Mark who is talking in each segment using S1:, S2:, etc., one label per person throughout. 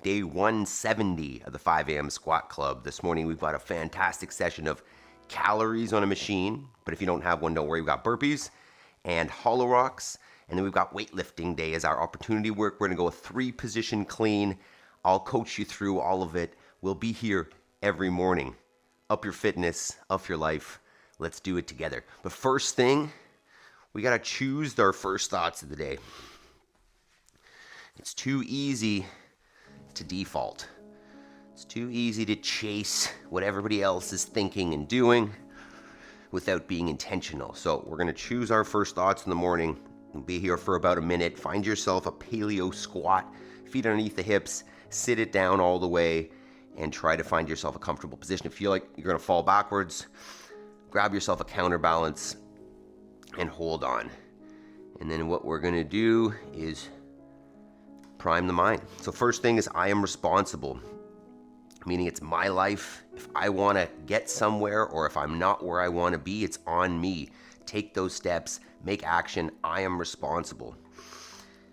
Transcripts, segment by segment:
S1: day 170 of the 5 a.m. squat club. This morning we've got a fantastic session of calories on a machine, but if you don't have one, don't worry, we've got burpees and hollow rocks, and then we've got weightlifting day as our opportunity work. We're gonna go a 3-position clean. I'll coach you through all of it. We'll be here every morning. Up your fitness, up your life. Let's do it together. But first thing, we gotta choose our first thoughts of the day. It's too easy to default. It's too easy to chase what everybody else is thinking and doing without being intentional. So we're gonna choose our first thoughts in the morning. We'll be here for about a minute. Find yourself a paleo squat, feet underneath the hips, sit it down all the way, and try to find yourself a comfortable position. If you feel like you're gonna fall backwards, grab yourself a counterbalance and hold on. And then what we're gonna do is prime the mind. So first thing is I am responsible, meaning it's my life. If I wanna get somewhere or if I'm not where I wanna be, it's on me. Take those steps, make action. I am responsible.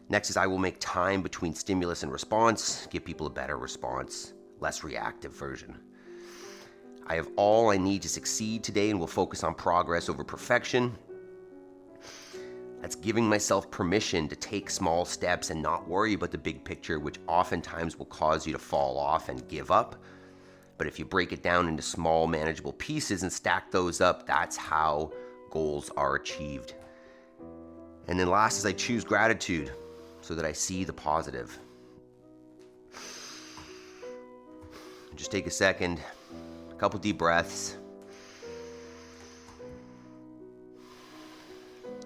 S1: Next is I will make time between stimulus and response, give people a better response, less reactive version. I have all I need to succeed today and will focus on progress over perfection. That's giving myself permission to take small steps and not worry about the big picture, which oftentimes will cause you to fall off and give up. But if you break it down into small, manageable pieces and stack those up, that's how goals are achieved. And then last is I choose gratitude so that I see the positive. Just take a second, a couple deep breaths.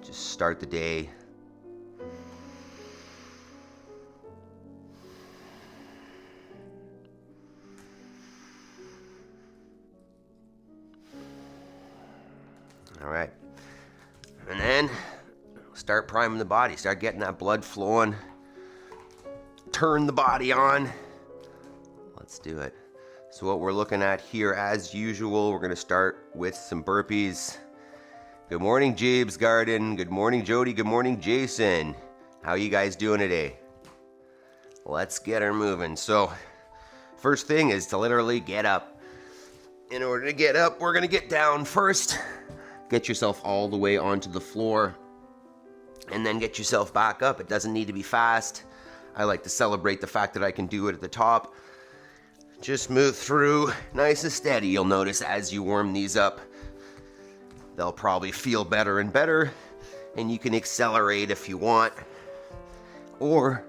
S1: Just start the day. All right. And then start priming the body. Start getting that blood flowing. Turn the body on. Let's do it. So what we're looking at here, as usual, we're going to start with some burpees. Good morning, Jabe's Garden. Good morning, Jody. Good morning, Jason. How you guys doing today? Let's get her moving. So first thing is to literally get up. In order to get up, we're going to get down first. Get yourself all the way onto the floor and then get yourself back up. It doesn't need to be fast. I like to celebrate the fact that I can do it at the top. Just move through nice and steady. You'll notice as you warm these up, they'll probably feel better and better, and you can accelerate if you want, or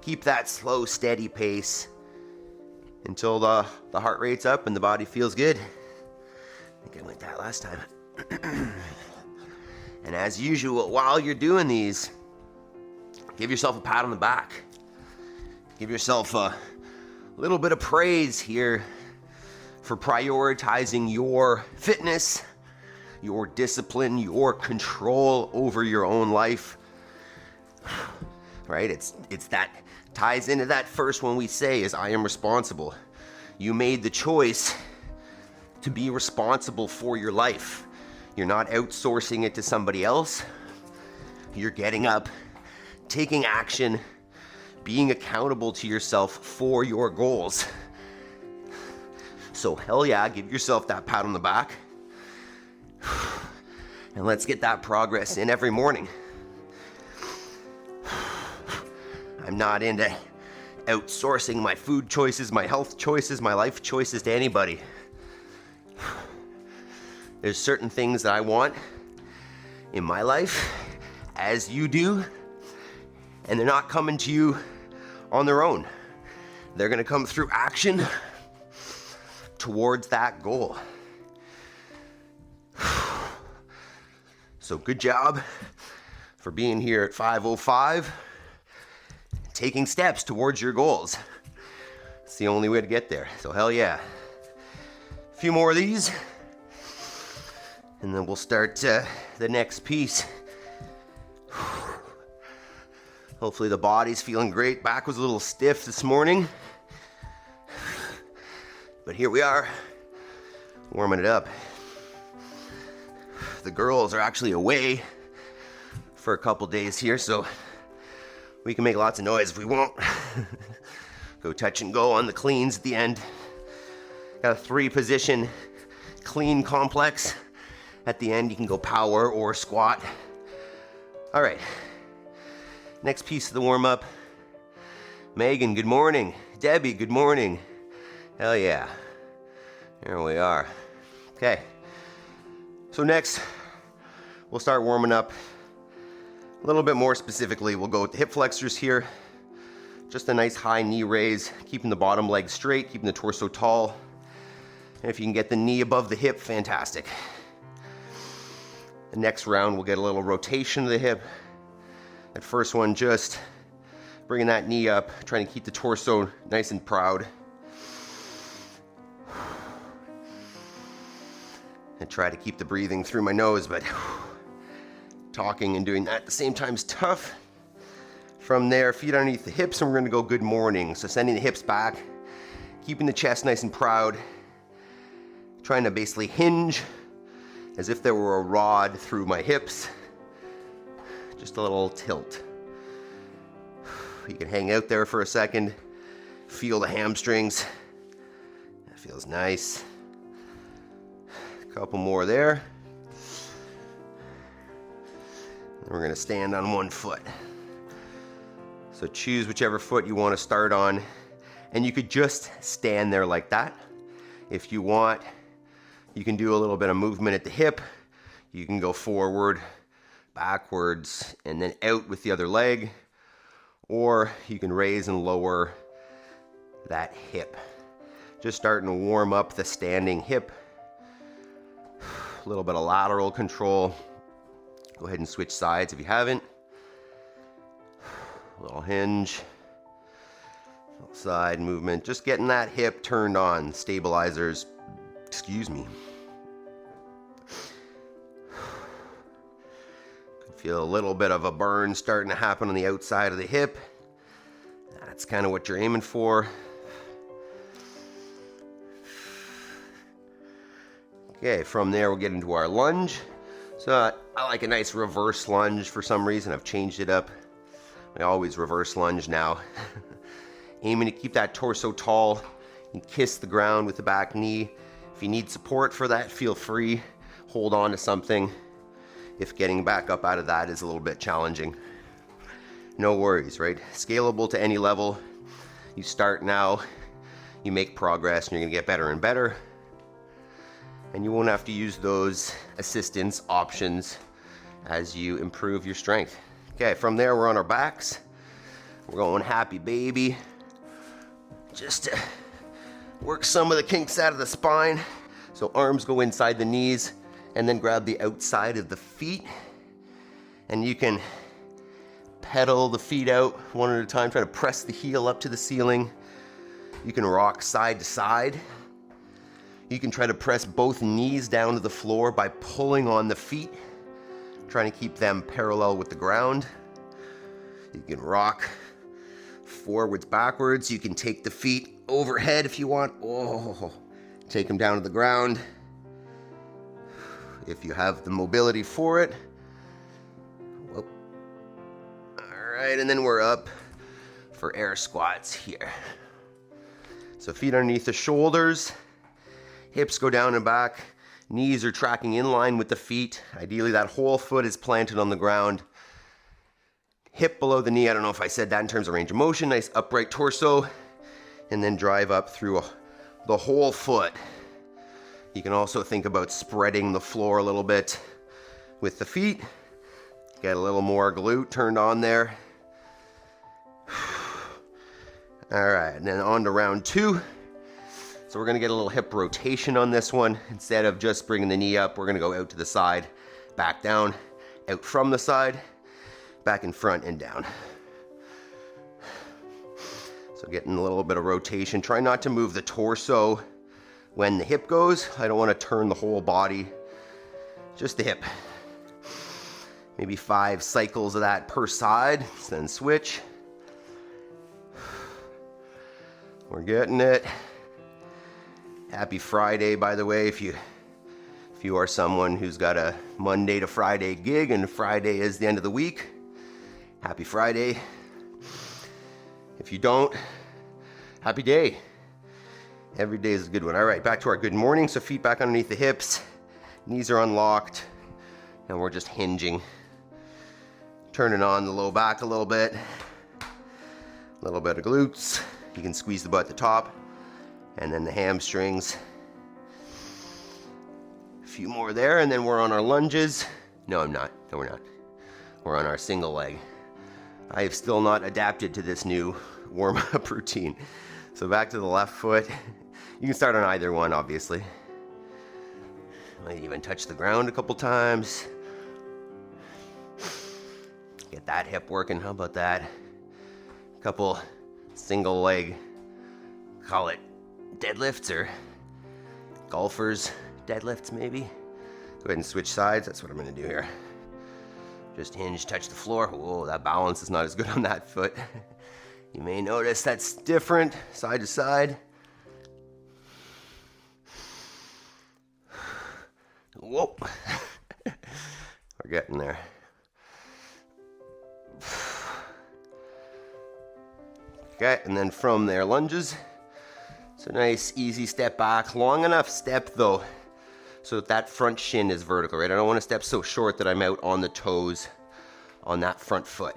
S1: keep that slow, steady pace until the heart rate's up and the body feels good. I think I went that last time. And as usual, while you're doing these, give yourself a pat on the back. Give yourself a little bit of praise here for prioritizing your fitness, your discipline, your control over your own life. Right? It's that ties into that first one we say is I am responsible. You made the choice to be responsible for your life. You're not outsourcing it to somebody else. You're getting up, taking action, being accountable to yourself for your goals. So hell yeah, give yourself that pat on the back. And let's get that progress in every morning. I'm not into outsourcing my food choices, my health choices, my life choices to anybody. There's certain things that I want in my life, as you do, and they're not coming to you on their own. They're gonna come through action towards that goal. So good job for being here at 5:05, taking steps towards your goals. It's the only way to get there, so hell yeah. A few more of these, and then we'll start the next piece. Hopefully the body's feeling great. Back was a little stiff this morning, but here we are, warming it up. The girls are actually away for a couple days here, so we can make lots of noise if we want. Go touch and go on the cleans at the end. Got a 3-position clean complex. At the end, you can go power or squat. All right, next piece of the warm-up. Megan, good morning. Debbie, good morning. Hell yeah. There we are. Okay, so next, we'll start warming up a little bit more specifically. We'll go with the hip flexors here. Just a nice high knee raise, keeping the bottom leg straight, keeping the torso tall. And if you can get the knee above the hip, fantastic. The next round, we'll get a little rotation of the hip. That first one, just bringing that knee up, trying to keep the torso nice and proud. And try to keep the breathing through my nose, but talking and doing that at the same time is tough. From there, feet underneath the hips, and we're gonna go good morning. So sending the hips back, keeping the chest nice and proud, trying to basically hinge as if there were a rod through my hips. Just a little tilt. You can hang out there for a second, feel the hamstrings. That feels nice. A couple more there. And we're gonna stand on one foot. So choose whichever foot you want to start on, and you could just stand there like that. If you want, you can do a little bit of movement at the hip. You can go forward, backwards, and then out with the other leg, or you can raise and lower that hip. Just starting to warm up the standing hip. A little bit of lateral control. Go ahead and switch sides if you haven't. Little hinge, little side movement, just getting that hip turned on, stabilizers, excuse me. Could feel a little bit of a burn starting to happen on the outside of the hip. That's kind of what you're aiming for. Okay, from there we'll get into our lunge. So I like a nice reverse lunge for some reason. I've changed it up. I always reverse lunge now. Aiming to keep that torso tall and kiss the ground with the back knee. If you need support for that, feel free. Hold on to something. If getting back up out of that is a little bit challenging, no worries, right? Scalable to any level. You start now, you make progress, and you're gonna get better and better. And you won't have to use those assistance options as you improve your strength. Okay, from there we're on our backs. We're going happy baby. Just to work some of the kinks out of the spine. So arms go inside the knees and then grab the outside of the feet. And you can pedal the feet out one at a time, try to press the heel up to the ceiling. You can rock side to side. You can try to press both knees down to the floor by pulling on the feet, trying to keep them parallel with the ground. You can rock forwards, backwards. You can take the feet overhead if you want. Oh, take them down to the ground if you have the mobility for it. Whoop. All right, and then we're up for air squats here. So feet underneath the shoulders, hips go down and back. Knees are tracking in line with the feet. Ideally, that whole foot is planted on the ground. Hip below the knee. I don't know if I said that in terms of range of motion. Nice upright torso. And then drive up through the whole foot. You can also think about spreading the floor a little bit with the feet. Get a little more glute turned on there. All right, and then on to round 2. So we're gonna get a little hip rotation on this one. Instead of just bringing the knee up, we're gonna go out to the side, back down, out from the side, back in front and down. So getting a little bit of rotation. Try not to move the torso when the hip goes. I don't wanna turn the whole body, just the hip. Maybe 5 cycles of that per side, then switch. We're getting it. Happy Friday, by the way, if you are someone who's got a Monday to Friday gig and Friday is the end of the week. Happy Friday. If you don't, Happy day. Every day is a good one. All right, back to our good morning. So feet back underneath the hips, knees are unlocked, and we're just hinging. Turning on the low back a little bit of glutes. You can squeeze the butt at the top, and then the hamstrings. A few more there, and then we're on our lunges. No, I'm not. No, we're not. We're on our single leg. I have still not adapted to this new warm-up routine. So back to the left foot. You can start on either one, obviously. Might even touch the ground a couple times. Get that hip working. How about that? A couple single leg, call it deadlifts or golfers deadlifts maybe. Go ahead and switch sides. That's what I'm going to do here. Just hinge, touch the floor. Whoa, that balance is not as good on that foot. You may notice that's different side to side. Whoa. We're getting there. Okay, and then from there, lunges. So nice, easy step back. Long enough step though, so that front shin is vertical, right? I don't want to step so short that I'm out on the toes on that front foot.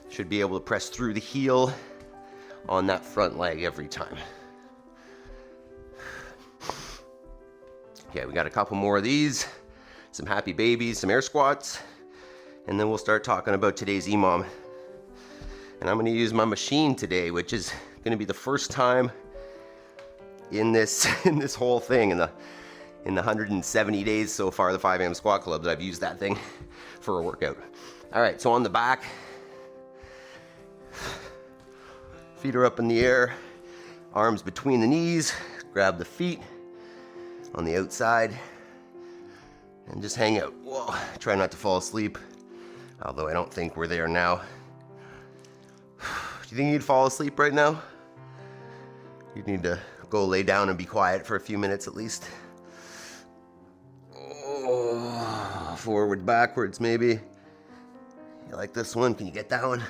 S1: Should be able to press through the heel on that front leg every time. Okay, we got a couple more of these, some happy babies, some air squats, and then we'll start talking about today's EMOM. And I'm going to use my machine today, which is going to be the first time in this whole thing in the 170 days so far, the 5 AM squat club, that I've used that thing for a workout. All right, so on the back, feet are up in the air, arms between the knees, grab the feet on the outside, and just hang out. Whoa, try not to fall asleep, although I don't think we're there now. Do you think you'd fall asleep right now? You'd need to go lay down and be quiet for a few minutes at least. Oh, forward, backwards maybe. You like this one? Can you get that one?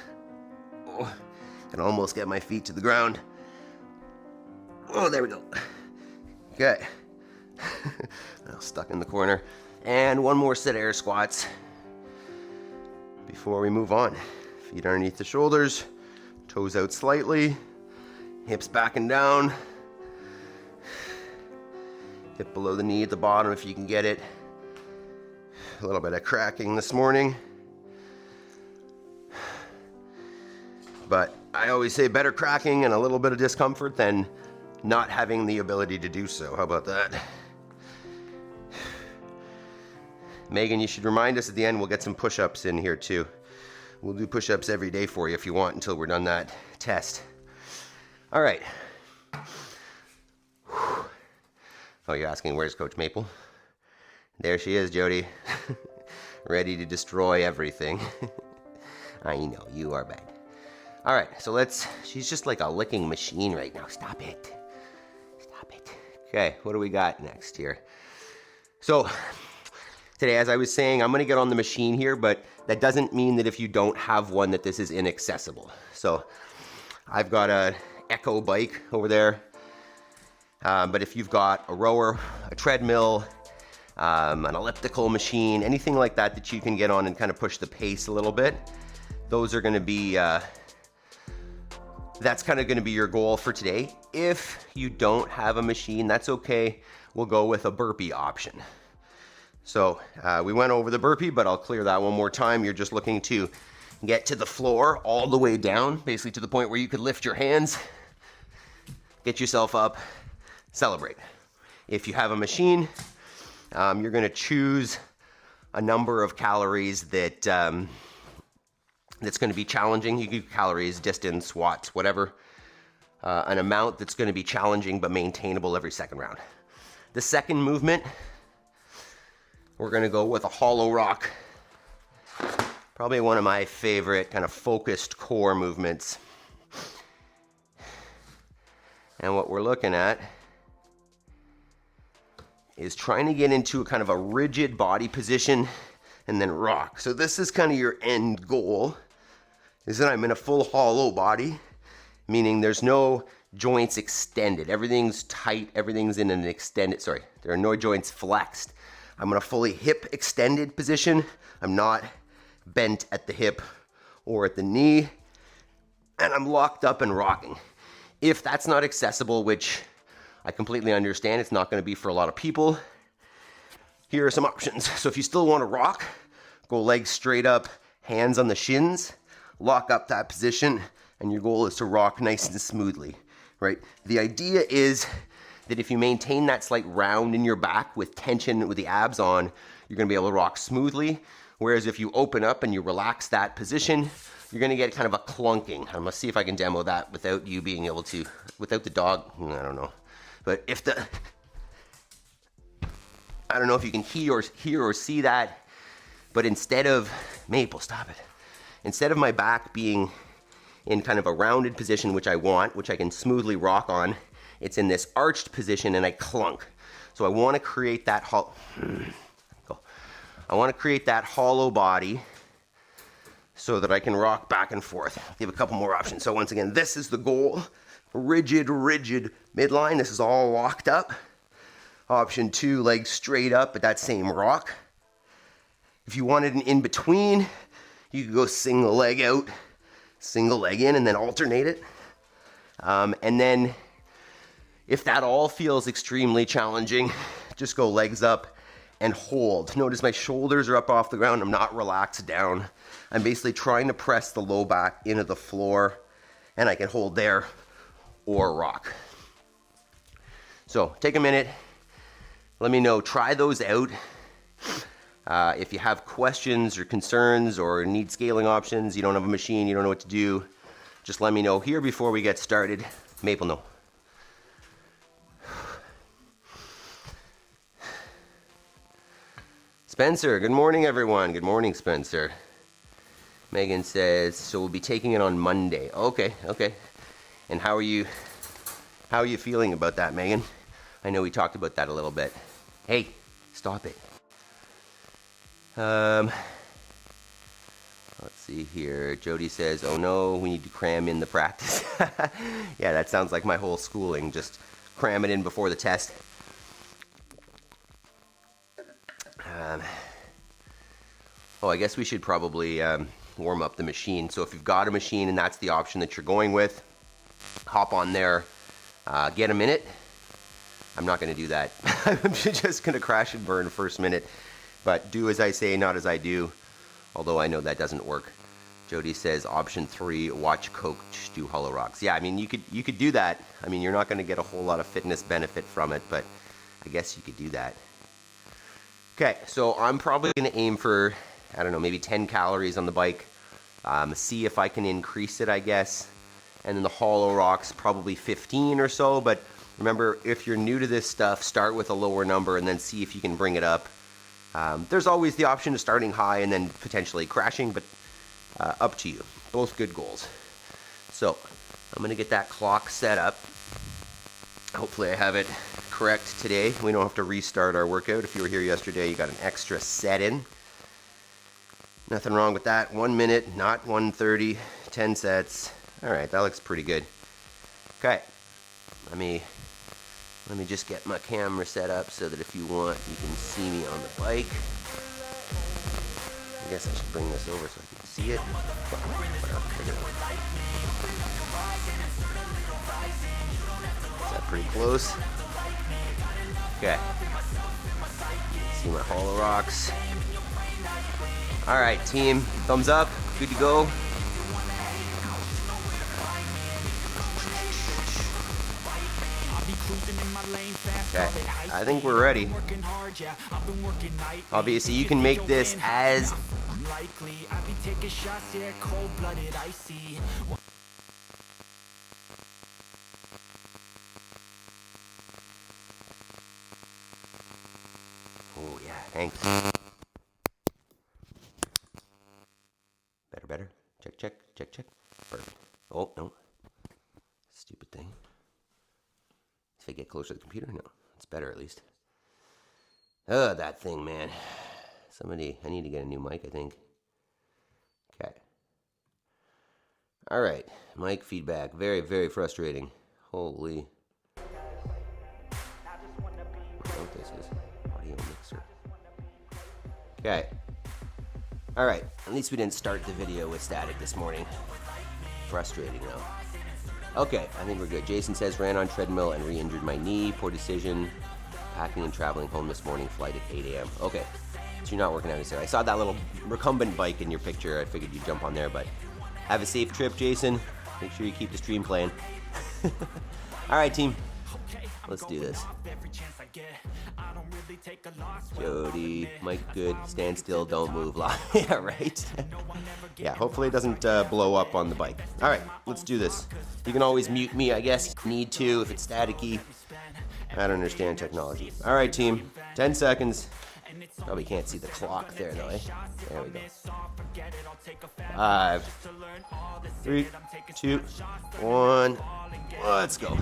S1: Oh, I can almost get my feet to the ground. Oh, there we go. Okay. Now stuck in the corner. And one more set of air squats before we move on. Feet underneath the shoulders, toes out slightly, hips back and down, hip below the knee at the bottom if you can get it. A little bit of cracking this morning, but I always say better cracking and a little bit of discomfort than not having the ability to do so. How about that? Megan, you should remind us at the end. We'll get some push-ups in here too. We'll do push-ups every day for you if you want until we're done that test. All right. Oh, you're asking where's Coach Maple? There she is, Jody. Ready to destroy everything. I know, you are bad. All right, so she's just like a licking machine right now. Stop it. Stop it. Okay, what do we got next here? So, today, as I was saying, I'm gonna get on the machine here, but that doesn't mean that if you don't have one that this is inaccessible. So I've got a Echo bike over there, but if you've got a rower, a treadmill, an elliptical machine, anything like that that you can get on and kind of push the pace a little bit, those are gonna be, that's kind of gonna be your goal for today. If you don't have a machine, that's okay. We'll go with a burpee option. So we went over the burpee, but I'll clear that one more time. You're just looking to get to the floor all the way down, basically to the point where you could lift your hands, get yourself up, celebrate. If you have a machine, you're gonna choose a number of calories that that's gonna be challenging. You do calories, distance, watts, whatever. An amount that's gonna be challenging but maintainable every second round. The second movement, we're gonna go with a hollow rock. Probably one of my favorite kind of focused core movements. And what we're looking at is trying to get into a kind of a rigid body position and then rock. So this is kind of your end goal, is that I'm in a full hollow body meaning there's no joints extended. Everything's tight, everything's in an extended, sorry, there are no joints flexed. I'm in a fully hip extended position. I'm not bent at the hip or at the knee, and I'm locked up and rocking. If that's not accessible, which I completely understand, it's not going to be for a lot of people, here are some options. So if you still want to rock, go legs straight up, hands on the shins, lock up that position, and your goal is to rock nice and smoothly, right? The idea is that if you maintain that slight round in your back with tension with the abs on, you're going to be able to rock smoothly. Whereas if you open up and you relax that position, you're going to get kind of a clunking. I'm going to see if I can demo that without you being able to, without the dog, I don't know. But if the, I don't know if you can hear or see that, but instead of, Maple, stop it. Instead of my back being in kind of a rounded position, which I want, which I can smoothly rock on, it's in this arched position and I clunk. So I want to create that hollow body so that I can rock back and forth. I'll give a couple more options. So once again, this is the goal. Rigid midline. This is all locked up. Option 2, legs straight up at that same rock. If you wanted an in-between, you could go single leg out, single leg in, and then alternate it. And then if that all feels extremely challenging, just go legs up and hold. Notice my shoulders are up off the ground. I'm not relaxed down. I'm basically trying to press the low back into the floor, and I can hold there or rock. So take a minute. Let me know. Try those out. If you have questions or concerns or need scaling options, you don't have a machine, you don't know what to do, just let me know here before we get started. Maple, no. Spencer, good morning everyone. Good morning, Spencer. Megan says, so we'll be taking it on Monday. Okay. And how are you feeling about that, Megan? I know we talked about that a little bit. Hey, stop it. Let's see here. Jody says, oh no, we need to cram in the practice. Yeah, that sounds like my whole schooling. Just cram it in before the test. I guess we should probably warm up the machine. So if you've got a machine and that's the option that you're going with, hop on there, get a minute. I'm not going to do that. I'm just going to crash and burn first minute. But do as I say, not as I do. Although I know that doesn't work. Jody says option 3, watch coach do hollow rocks. Yeah, I mean you could do that. I mean you're not going to get a whole lot of fitness benefit from it, but I guess you could do that. Okay, so I'm probably going to aim for, I don't know, maybe 10 calories on the bike. See if I can increase it, I guess. And then the hollow rocks probably 15 or so. But remember, if you're new to this stuff, start with a lower number and then see if you can bring it up. There's always the option of starting high and then potentially crashing, but up to you. Both good goals. So I'm going to get that clock set up. Hopefully I have it correct today. We don't have to restart our workout. If you were here yesterday, you got an extra set in. Nothing wrong with that. 1 minute, not 1:30, 10 sets. All right, that looks pretty good. Okay, let me just get my camera set up so that if you want, you can see me on the bike. I guess I should bring this over so I can see it. Is that pretty close? Okay. See my hollow rocks. All right, team, thumbs up, good to go. Okay, I think we're ready. Obviously, you can make this as oh yeah, thanks. Better. Check. Perfect. Oh no, stupid thing. If I get closer to the computer, no, it's better at least. Oh, that thing, man. I need to get a new mic, I think. Okay. All right, mic feedback. Very, very frustrating. Holy. I don't know what this is. Audio mixer. Okay. All right, at least we didn't start the video with static this morning. Frustrating though. Okay, I think we're good. Jason says, ran on treadmill and re-injured my knee. Poor decision. Packing and traveling home this morning. Flight at 8 a.m. Okay, so you're not working out necessarily. I saw that little recumbent bike in your picture. I figured you'd jump on there, but have a safe trip, Jason. Make sure you keep the stream playing. All right, team. Let's do this. Jody, Mike, good. Stand still, don't move. Yeah, right. Yeah, hopefully it doesn't blow up on the bike. All right, let's do this. You can always mute me, I guess. Need to if it's staticky. I don't understand technology. All right, team. 10 seconds. Probably can't see the clock there, though, eh? There we go. 5, 3, 2, 1. Let's go.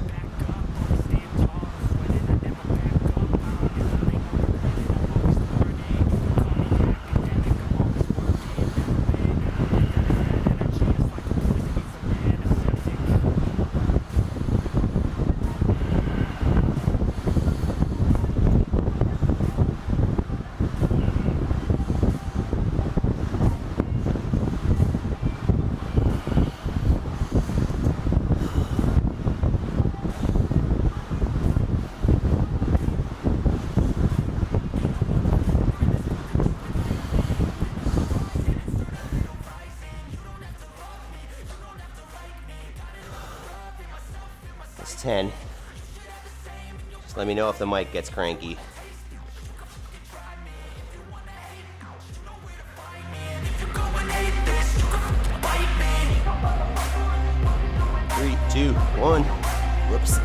S1: It's 10. Just let me know if the mic gets cranky. Three, 2, 1. Whoops.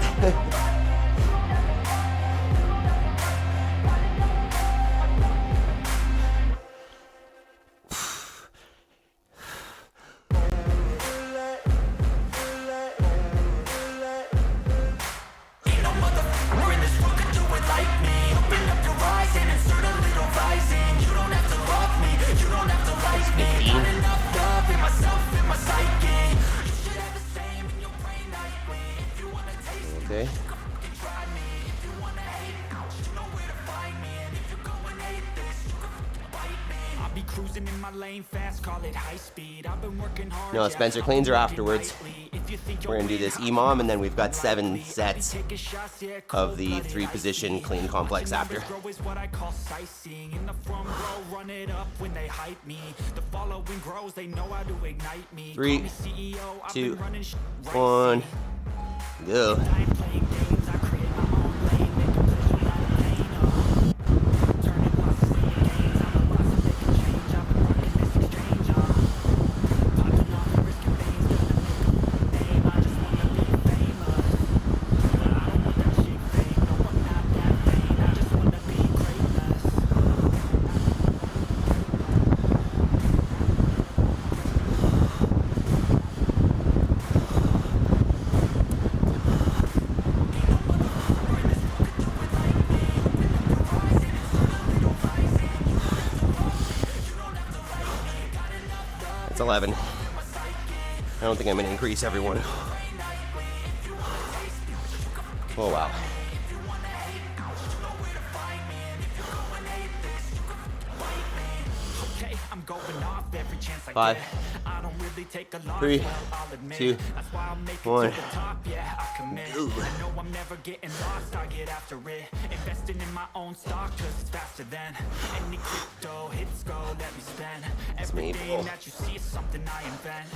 S1: Okay. No, Spencer, cleans are afterwards. We're gonna do this EMOM, and then we've got 7 sets of the 3-position clean complex after. 3, 2, 1, go. It's 11. I don't think I'm gonna increase everyone. Oh wow. 5, 3, 2, 1. Ooh. Investing in my own stock cause it's faster than any crypto hits go, let me spend everything that you see is something I invent.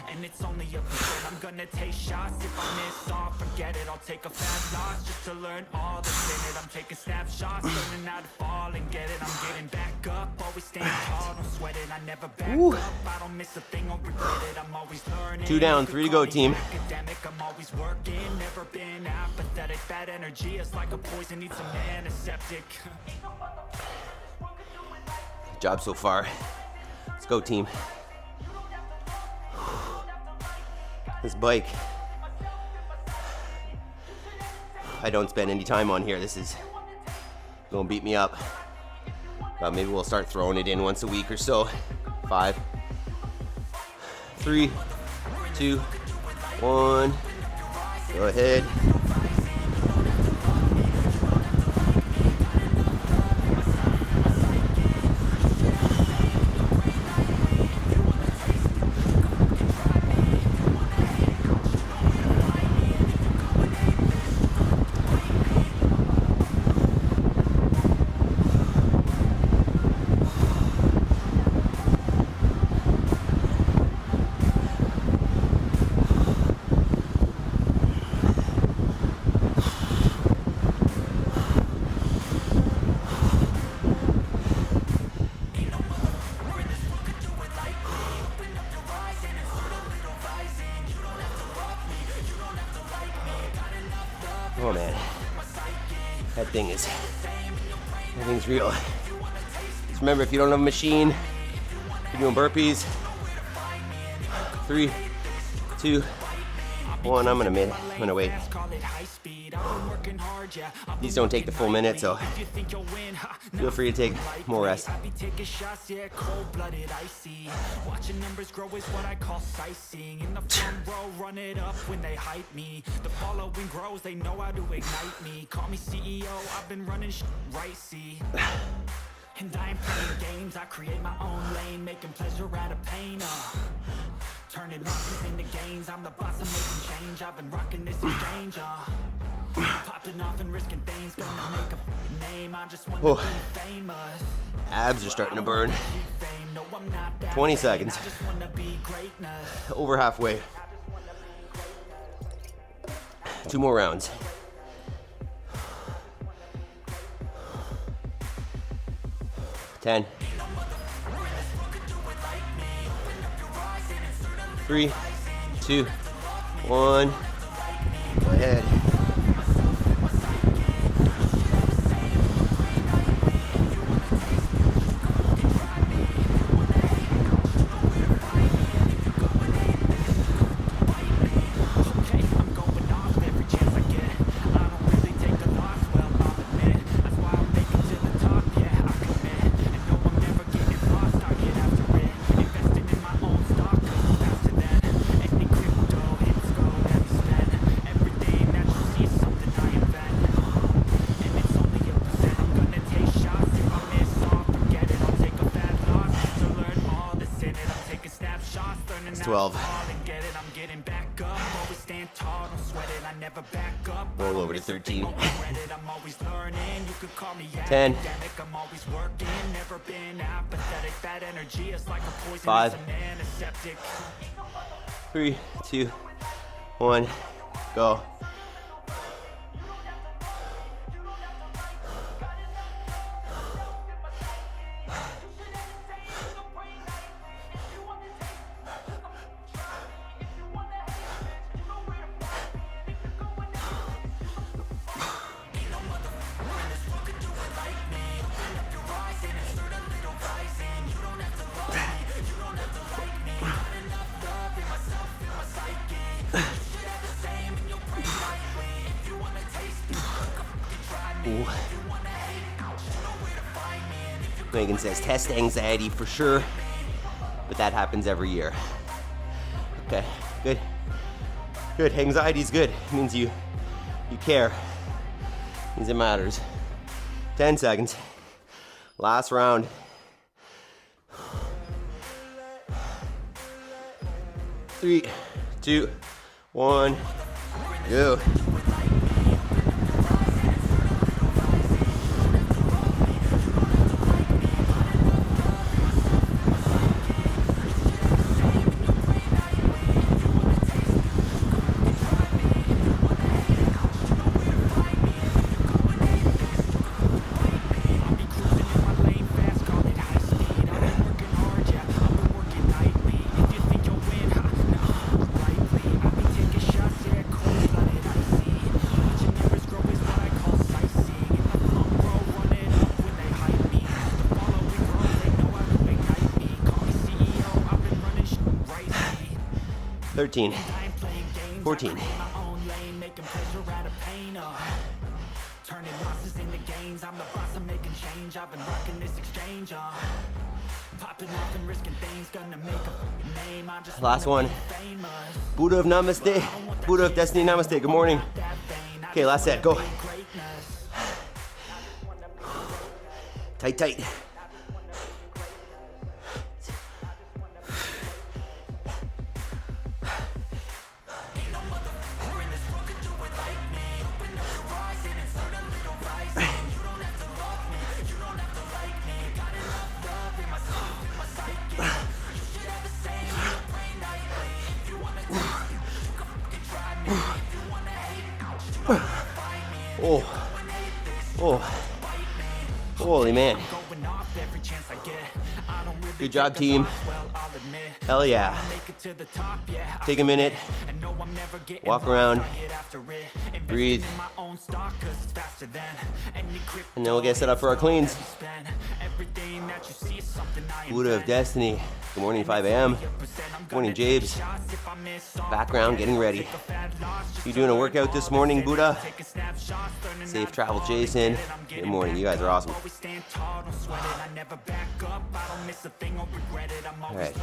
S1: And it's only a percent. I'm gonna take shots. If I miss all, forget it. I'll take a fast loss just to learn all that's in it. I'm taking snapshots, learning how to fall and get it. I'm getting back up, always staying tall, don't sweat it. I never back up, I don't miss a thing, I'll regret it. I'm always learning. 2 down, 3 to go, team. Academic, I'm always working, never been apathetic. Bad energy is like a poison, needs some antiseptic. Good job so far. Let's go, team. This bike, I don't spend any time on here. This is gonna beat me up. But maybe we'll start throwing it in once a week or so. 5, 3, 2, 1. Go ahead. Oh man, that thing's real. Just remember, if you don't have a machine, you're doing burpees. 3, 2, 1. I'm gonna wait. These don't take the full minute, so feel free to take more rest. Watching numbers grow is what I call sightseeing. In the front row, run it up when they hype me. The following grows, they know how to ignite me. Call me CEO, I've been running right, see. And I ain't playing games, I create my own lane, making pleasure out of pain. Turning losses into gains, I'm the boss, I'm making change. I've been rocking this exchange. Popping off and risking things, gonna make a name. I just want to be famous. Abs are starting to burn. 20 seconds. Over halfway. 2 more rounds. 10. 3, 2, 1. Go ahead. It's 12. Roll over to 13. 10. 5. 3, 2, 1. Go. Ooh. Megan says test anxiety for sure, but that happens every year. Okay, good. Good, anxiety's good. It means you care. It means it matters. 10 seconds. Last round. 3, 2, 1, go. Thirteen, 14. Turning losses into gains, I'm the boss, I'm making change. I've been rocking this exchange. Last one. Buddha of Namaste. Buddha of Destiny, Namaste. Good morning. Okay, last set. Go. Tight, tight. Oh, oh, holy man. Good job, team. Hell yeah. Take a minute, walk around, breathe, and then we'll get set up for our cleans. Buddha of Destiny. Good morning, 5 a.m. Good morning, Jabes. Background, getting ready. You doing a workout this morning, Buddha? Safe travel, Jason. Good morning, you guys are awesome. All right,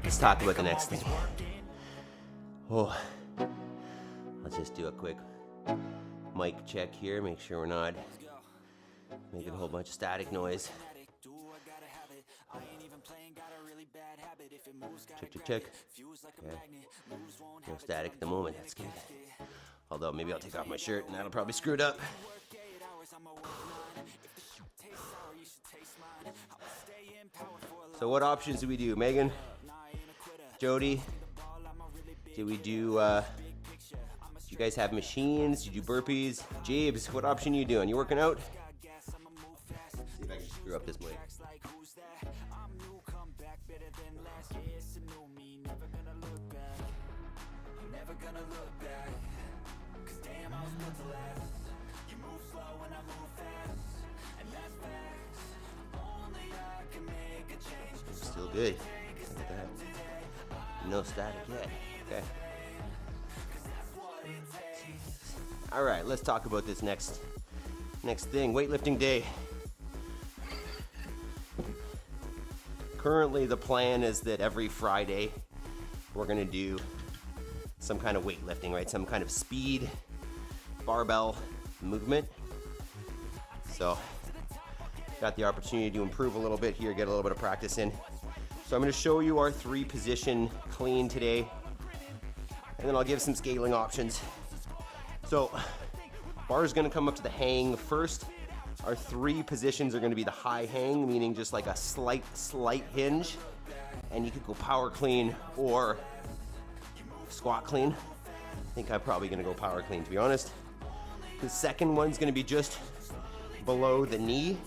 S1: let's talk about the next thing. Oh, let's just do a quick mic check here, make sure we're not making a whole bunch of static noise. Check, check, check. Okay. No static at the moment, that's good. Although maybe I'll take off my shirt and that'll probably screw it up. So what options do we do? Megan? Jody? Did we do, do you guys have machines? Do you do burpees? Jabes, what option are you doing? You working out? See if I can screw up this mic. Still good. Look at that. No static yet. Okay. All right, let's talk about this next thing. Weightlifting day. Currently, the plan is that every Friday we're gonna do some kind of weightlifting, right? Some kind of speed barbell movement. So, got the opportunity to improve a little bit here, get a little bit of practice in. So I'm going to show you our 3-position clean today, and then I'll give some scaling options. So bar is going to come up to the hang first. Our 3 positions are going to be the high hang, meaning just like a slight hinge, and you could go power clean or squat clean. I think I'm probably going to go power clean, to be honest. The second one's going to be just below the knee.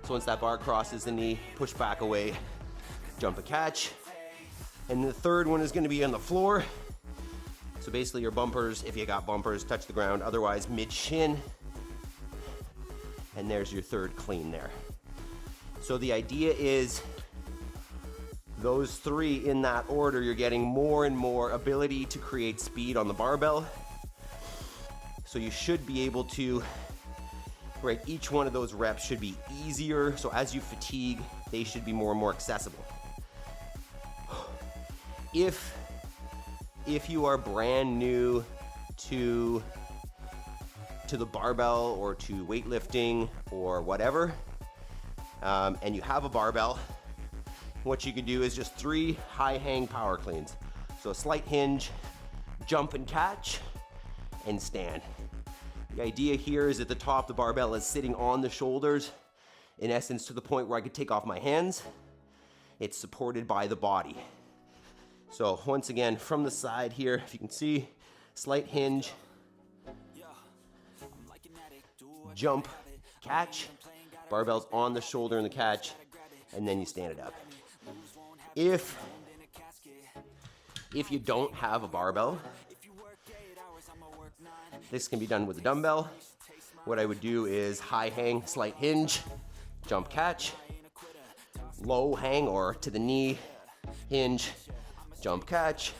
S1: So once that bar crosses the knee, push back away, jump a catch. And the third one is going to be on the floor. So basically your bumpers, if you got bumpers, touch the ground, otherwise mid-shin. And there's your third clean there. So the idea is those 3 in that order, you're getting more and more ability to create speed on the barbell. So you should be able to, right, each one of those reps should be easier. So as you fatigue, they should be more and more accessible. If you are brand new to the barbell or to weightlifting or whatever, and you have a barbell, what you could do is just 3 high hang power cleans. So a slight hinge, jump and catch, and stand. The idea here is at the top, the barbell is sitting on the shoulders, in essence to the point where I could take off my hands. It's supported by the body. So once again, from the side here, if you can see, slight hinge, jump, catch, barbell's on the shoulder in the catch, and then you stand it up. If you don't have a barbell, this can be done with a dumbbell. What I would do is high hang, slight hinge, jump catch, low hang or to the knee, hinge, jump catch,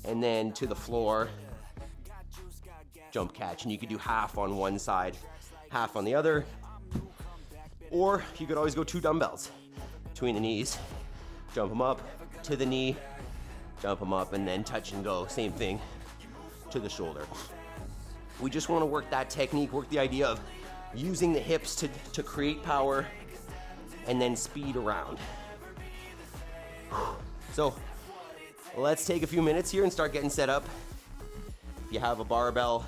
S1: and then to the floor, jump catch. And you could do half on one side, half on the other, or you could always go 2 dumbbells. between the knees. Jump them up to the knee, jump them up, and then touch and go. Same thing to the shoulder. We just want to work that technique, work the idea of using the hips to create power and then speed around. So let's take a few minutes here and start getting set up. If you have a barbell,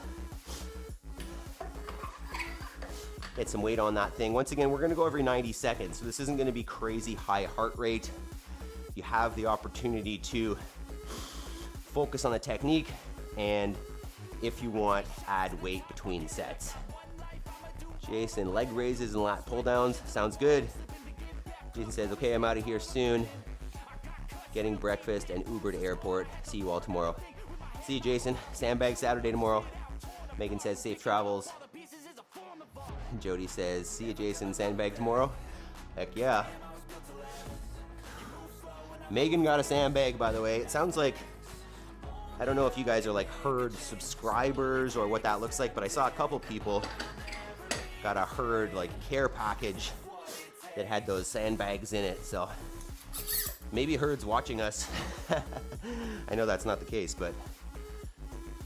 S1: get some weight on that thing. Once again, we're gonna go every 90 seconds. So this isn't gonna be crazy high heart rate. You have the opportunity to focus on the technique, and if you want, add weight between sets. Jason, leg raises and lat pull downs, sounds good. Jason says, okay, I'm out of here soon. Getting breakfast and Uber to airport. See you all tomorrow. See you, Jason. Sandbag Saturday tomorrow. Megan says, safe travels. Jody says, see you, Jason. Sandbag tomorrow. Heck yeah. Megan got a sandbag, by the way. It sounds like, I don't know if you guys are like herd subscribers or what that looks like, but I saw a couple people got a herd like care package that had those sandbags in it. So maybe herd's watching us. I know that's not the case, but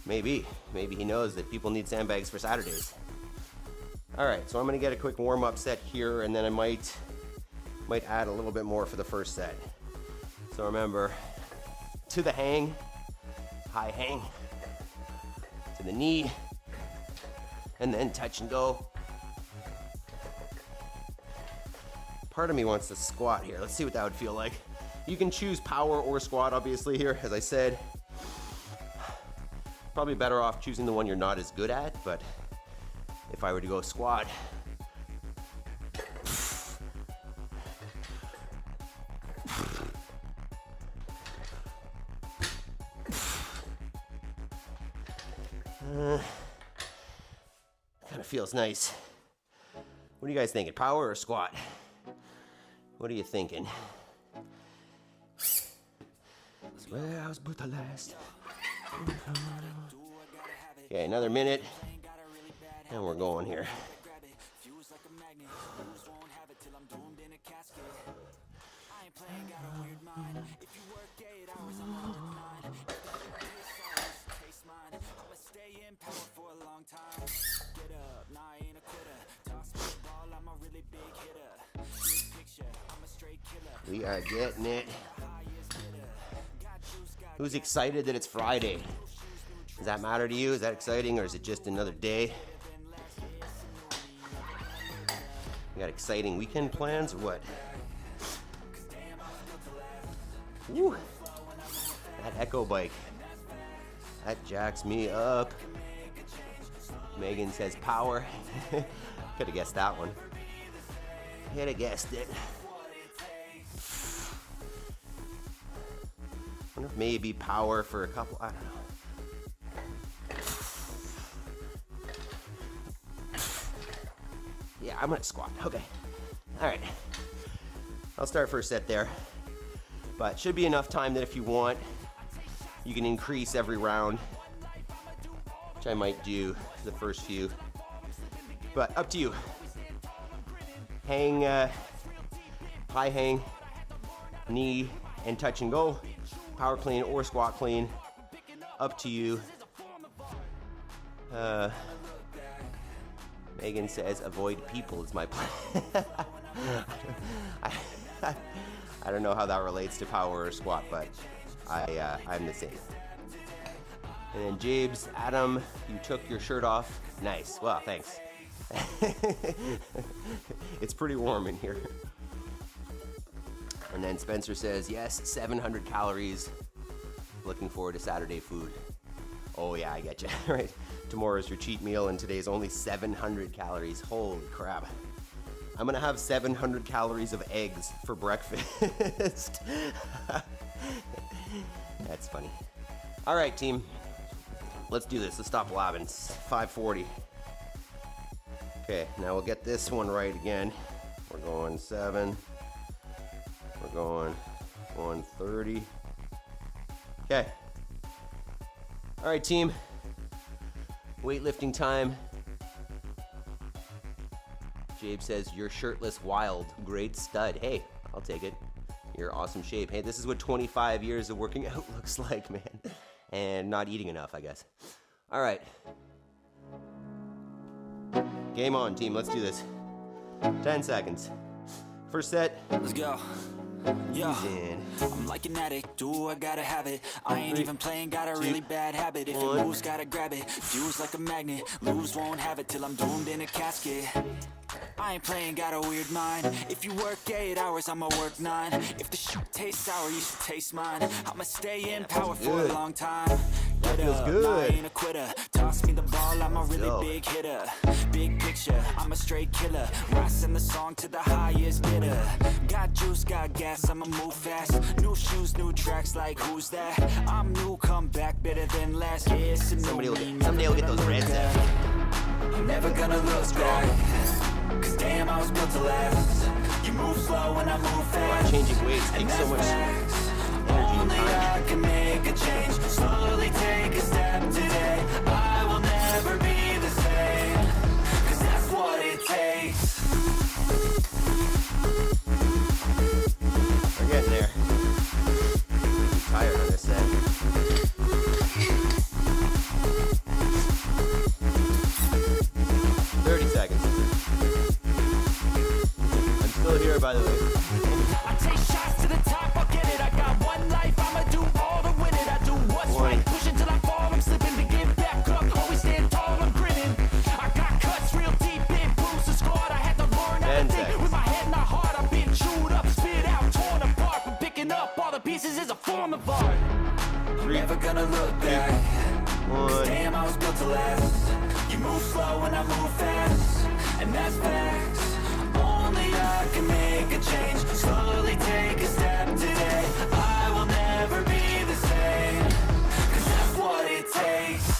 S1: maybe he knows that people need sandbags for Saturdays. All right, so I'm gonna get a quick warm-up set here, and then I might add a little bit more for the first set. So remember, to the hang, high hang, to the knee, and then touch and go. Part of me wants to squat here. Let's see what that would feel like. You can choose power or squat, obviously, here. As I said, probably better off choosing the one you're not as good at, but if I were to go squat, kind of feels nice. What are you guys thinking, power or squat? What are you thinking? Swear I was brutalized. Okay, another minute, and we're going here. We are getting it. Who's excited that it's Friday? Does that matter to you? Is that exciting, or is it just another day? You got exciting weekend plans or what? Woo! That Echo bike. That jacks me up. Megan says power. Could have guessed that one. Could have guessed it. I wonder if maybe power for a couple, I don't know. Yeah, I'm gonna squat, okay. All right, I'll start first set there. But should be enough time that if you want, you can increase every round, which I might do the first few, but up to you. Hang, high hang, knee, and touch and go. Power clean or squat clean, up to you. Megan says avoid people is my plan. I don't know how that relates to power or squat, but I'm the same. And then Jabes, Adam, you took your shirt off. Nice, well, thanks. It's pretty warm in here. And then Spencer says, yes, 700 calories. Looking forward to Saturday food. Oh yeah, I get you, right? Tomorrow's your cheat meal and today's only 700 calories. Holy crap. I'm gonna have 700 calories of eggs for breakfast. That's funny. All right, team. Let's do this. Let's stop blabbing. It's 5:40. Okay, now we'll get this one right again. We're going 7. We're going 130. Okay. All right, team. Weightlifting time. Jabe says, you're shirtless wild. Great stud. Hey, I'll take it. You're awesome shape. Hey, this is what 25 years of working out looks like, man. And not eating enough, I guess. All right. Game on, team. Let's do this. 10 seconds. First set.
S2: Let's go. Yeah, I'm like an addict, do I gotta have it. I ain't even playing, got a really bad habit. If it moves, gotta grab it. Fuse like a magnet, lose, won't have it till I'm doomed in a casket. I ain't playing, got a weird mind. If you work 8 hours, I'ma work 9. If the shit tastes sour, you should taste mine. I'ma stay in power for a long time. Get up, I ain't a quitter. Toss me the ball, I'm a really big hitter. Big picture, I'm a straight killer. Rising the song to the highest bidder. Got juice, got gas, I'ma move fast. New shoes, new tracks, like who's that? I'm new, come back better than last. Yeah,
S1: someday we'll get those reds out.
S2: I'm never gonna look back. Cause damn, I was built to last. You move slow and I move fast.
S1: Changing weights takes so much energy and
S2: time. I can make a change. Slowly take a step today. I will never be the same. Cause that's what it takes.
S1: We're getting there. I'm tired on this set. Here, by the way.
S2: I take shots to the top, I'll get it. I got one life, I'ma do all to win it. I do what's right, push until I fall. I'm slipping to get back up, always stand tall, I'm grinning. I got cuts real deep, big bruises scarred. I had to learn how to think with my head and my heart. I've been chewed up, spit out, torn apart. But picking up all the pieces is a form of art. I'm never gonna look back. Damn, I was built to last. You move slow and I move fast, and that's facts. I can make a change, slowly take a step today. I will never be the same, cause that's what it takes.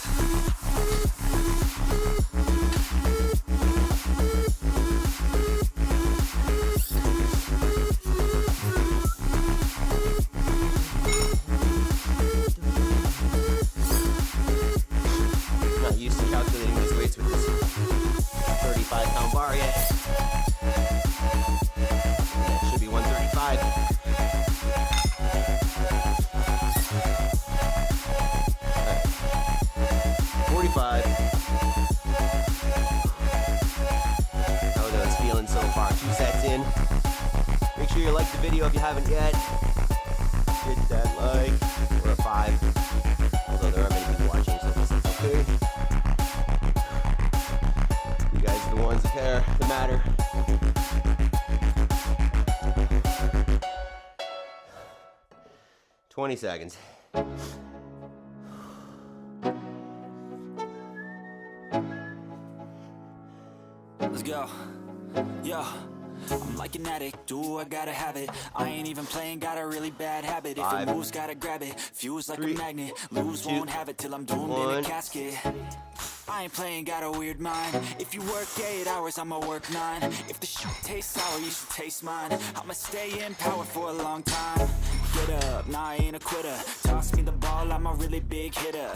S1: 35-pound bar yet. That should be 135. Right. 45. How are those feeling so far? 2 sets in. Make sure you like the video if you haven't yet. Hit that like, or a 5. Although there are many people watching, so this is okay. You guys are the ones that care, that matter. $20 seconds.
S2: Let's go. Yeah. I'm like an addict, do I gotta have it. I ain't even playing, got a really bad habit. If it moves, gotta grab it. Fuse like a magnet, lose, won't have it till I'm doomed in a casket. I ain't playing, got a weird mind. If you work 8 hours, I'ma work 9. If the shit tastes sour, you should taste mine. I'ma stay in power for a long time. Get up, nah, I ain't a quitter. Toss me the ball, I'm a really big hitter.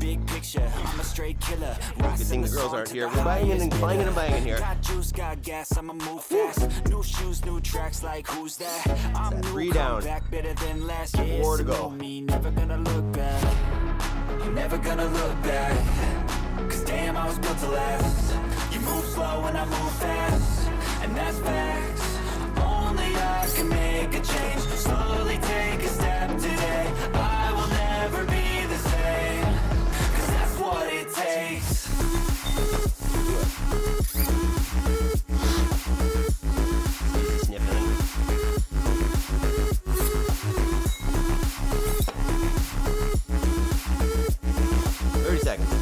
S2: Big picture, I'm a straight killer.
S1: Good thing the girls aren't here. We're banging and clanging and banging here.
S2: Got juice, got gas, I'ma move fast. New shoes, new tracks, like who's that? I'm new,
S1: 3 down.
S2: Back better than last.
S1: 4 to go.
S2: Me, never gonna look back. Never gonna look back. Cause damn, I was built to last. You move slow and I move fast, and that's facts. Only I can make a change. Slowly take a step today. I will never be the same. Cause that's what it takes.
S1: Sniffing. Seconds.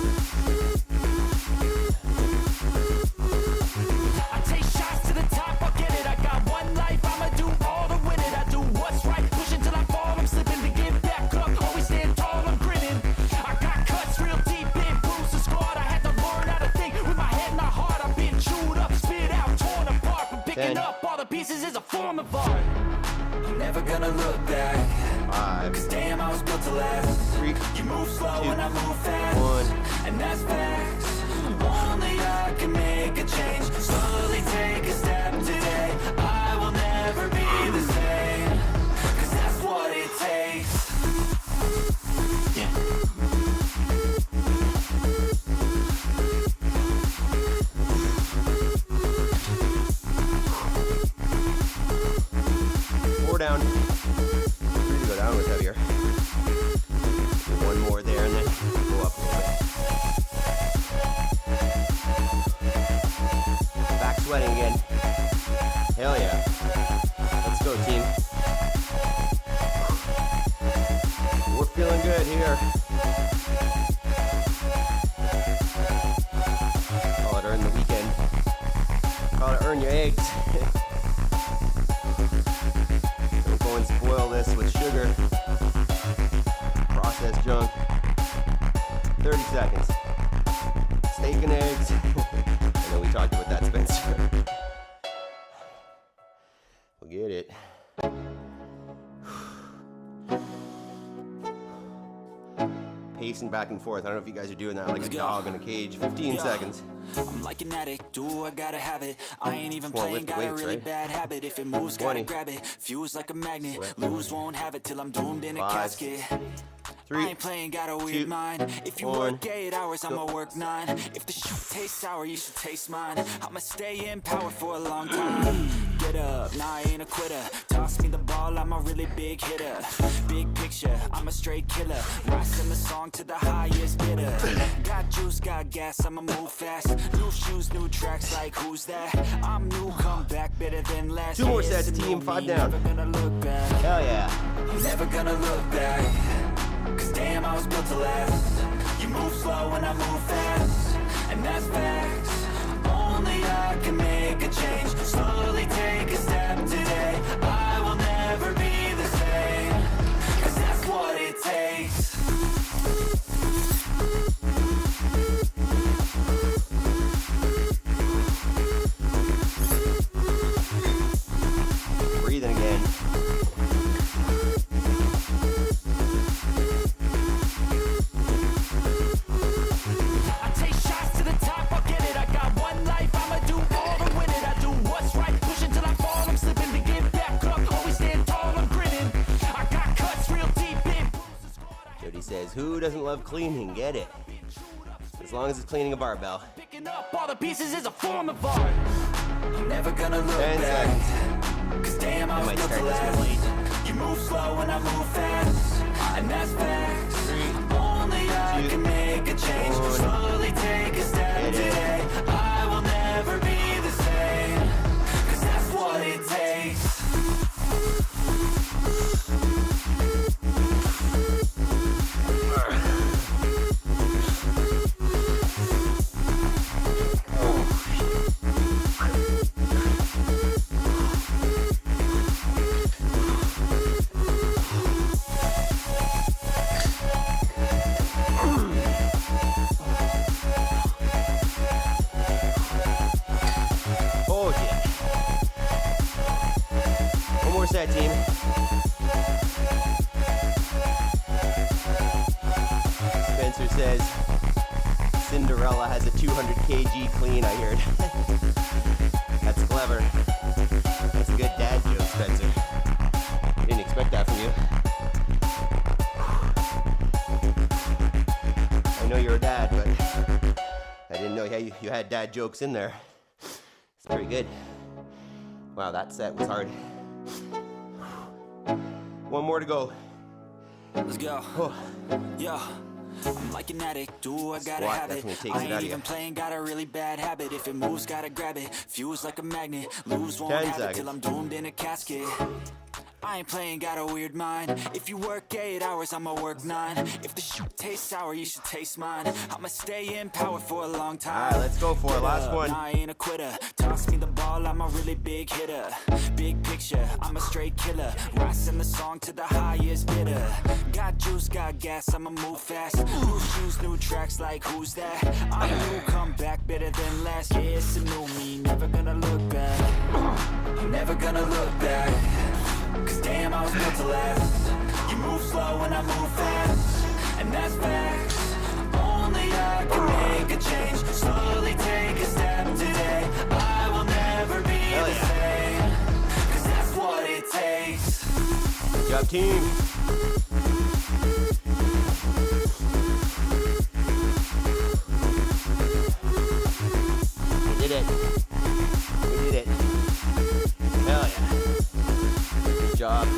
S2: I take shots to the top, I'll get it. I got one life, I'ma do all to win it. I do what's right, push until I fall. I'm slipping to get back up, always stand tall, I'm grinning. I got cuts real deep, big bruises scarred. I had to learn how to think with my head and my heart. I've been chewed up, spit out, torn apart. But picking up all the pieces is a form of art. I'm never gonna look back.
S1: 5.
S2: Cause damn, I was built to last.
S1: 3.
S2: You move slow
S1: 2,
S2: and I move fast.
S1: 1.
S2: And that's facts. Only I can make a change. Slowly take a step today. I will never be the same.
S1: sweating again. Hell yeah. Let's go, team. We're feeling good here. Call it earn the weekend. Call it earn your eggs. Don't go and spoil this with sugar. Processed junk. 30 seconds. Steak and eggs. I know we talked about that, Spencer. We'll get it. Pacing back and forth. I don't know if you guys are doing that like a dog in a cage. 15 seconds.
S2: I'm like an addict, do I gotta have it. I ain't even
S1: Well,
S2: playing,
S1: lift the
S2: got a
S1: weights,
S2: really
S1: right?
S2: bad habit. If it moves,
S1: 20.
S2: gotta grab it. Fuse like a magnet,
S1: Sweat.
S2: lose, won't have it till I'm doomed in a
S1: 5,
S2: casket.
S1: 3,
S2: I ain't playing, got a weird
S1: 2,
S2: mind. If you
S1: 1,
S2: work 8 hours, I'ma work 9. If the shoot tastes sour, you should taste mine. I'ma stay in power for a long time. Get up, nah, I ain't a quitter. Toss me the ball, I'm a really big hitter. Big picture, I'm a straight killer. Rising the song to the highest bidder. Got juice, got gas, I'ma move fast. New shoes, new tracks, like who's that? I'm new, come back better than last.
S1: 2 more
S2: Yeah,
S1: sets,
S2: it's a
S1: team,
S2: new
S1: 5
S2: me,
S1: down.
S2: Never gonna look back.
S1: Hell yeah.
S2: I'm never gonna look back. Cause damn, I was built to last. You move slow and I move fast, and that's facts. Only I can make a change. Slowly take a step today. I will never be the same. Cause that's what it takes.
S1: Breathing again.
S2: I take shots to the top, I'll get it. I got one life, I'ma do all to win it. I do what's right, push until I fall. I'm slipping to get back up, always stand tall, I'm grinning. I got cuts real deep in.
S1: Jody says, who doesn't love cleaning? Get it. As long as it's cleaning a barbell.
S2: Picking up all the pieces is a form of art. I'm never gonna look
S1: 10
S2: back.
S1: seconds.
S2: Cause damn, I
S1: I
S2: was
S1: might
S2: built to
S1: start this
S2: last.
S1: one late.
S2: You move slow and I move fast, and that's facts.
S1: 3,
S2: Only I
S1: 2,
S2: can make a change.
S1: 1.
S2: Slowly take a step
S1: Get it.
S2: today. I will never be the same. Cause that's what it takes.
S1: Oh yeah. One more set, team. Spencer says Cinderella has a 200 kg clean, I heard. That's clever. That's a good dad joke, Spencer. Didn't expect that from you. I know you're a dad, but I didn't know you had dad jokes in there. It's pretty good. Wow, that set was hard. One more to go.
S2: Let's go.
S1: Oh,
S2: Yo, I'm like an addict, do I gotta
S1: Squat
S2: have it.
S1: definitely takes
S2: I
S1: it
S2: ain't
S1: out of
S2: even
S1: you.
S2: playing, got a really bad habit. If it moves, gotta grab it. Fuse like a magnet, lose, won't
S1: 10
S2: have it
S1: seconds.
S2: till I'm doomed in a casket. I ain't playing, got a weird mind. If you work 8 hours, I'ma work 9. If the shoot tastes sour, you should taste mine. I'ma stay in power for a long time.
S1: all right, let's go for it. Last one.
S2: Nah, I ain't a quitter. Toss me the ball, I'm a really big hitter. Big picture, I'm a straight killer. Rising the song to the highest bidder. Got juice, got gas, I'ma move fast. New shoes, new tracks, like who's that? I'm new, come back better than last. Yeah, it's a new me, never gonna look back. I'm never gonna look back. Cause damn, I was built to last. You move slow and I move fast, and that's facts. Only I can make a change. Slowly take a step today. I will never be the same. Cause that's what it takes.
S1: Good job, team. We did it. We did it. Hell yeah. Good job.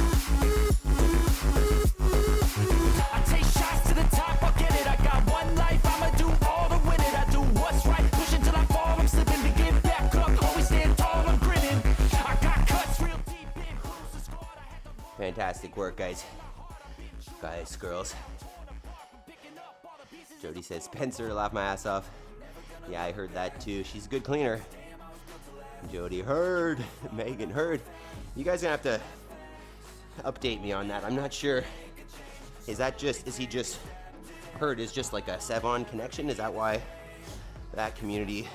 S2: I take shots to the top, I'll get it. I got one life, I'ma do all to win it. I do what's right, push until I fall. I'm slipping to get back up, always stand
S1: Fantastic work, guys. Guys, girls. Jody says, Spencer, laugh my ass off. Yeah, I heard that too. She's a good cleaner. Jody heard. Megan heard. You guys are gonna have to update me on that. I'm not sure. Is he just heard is just like a Sevon connection? Is that why that community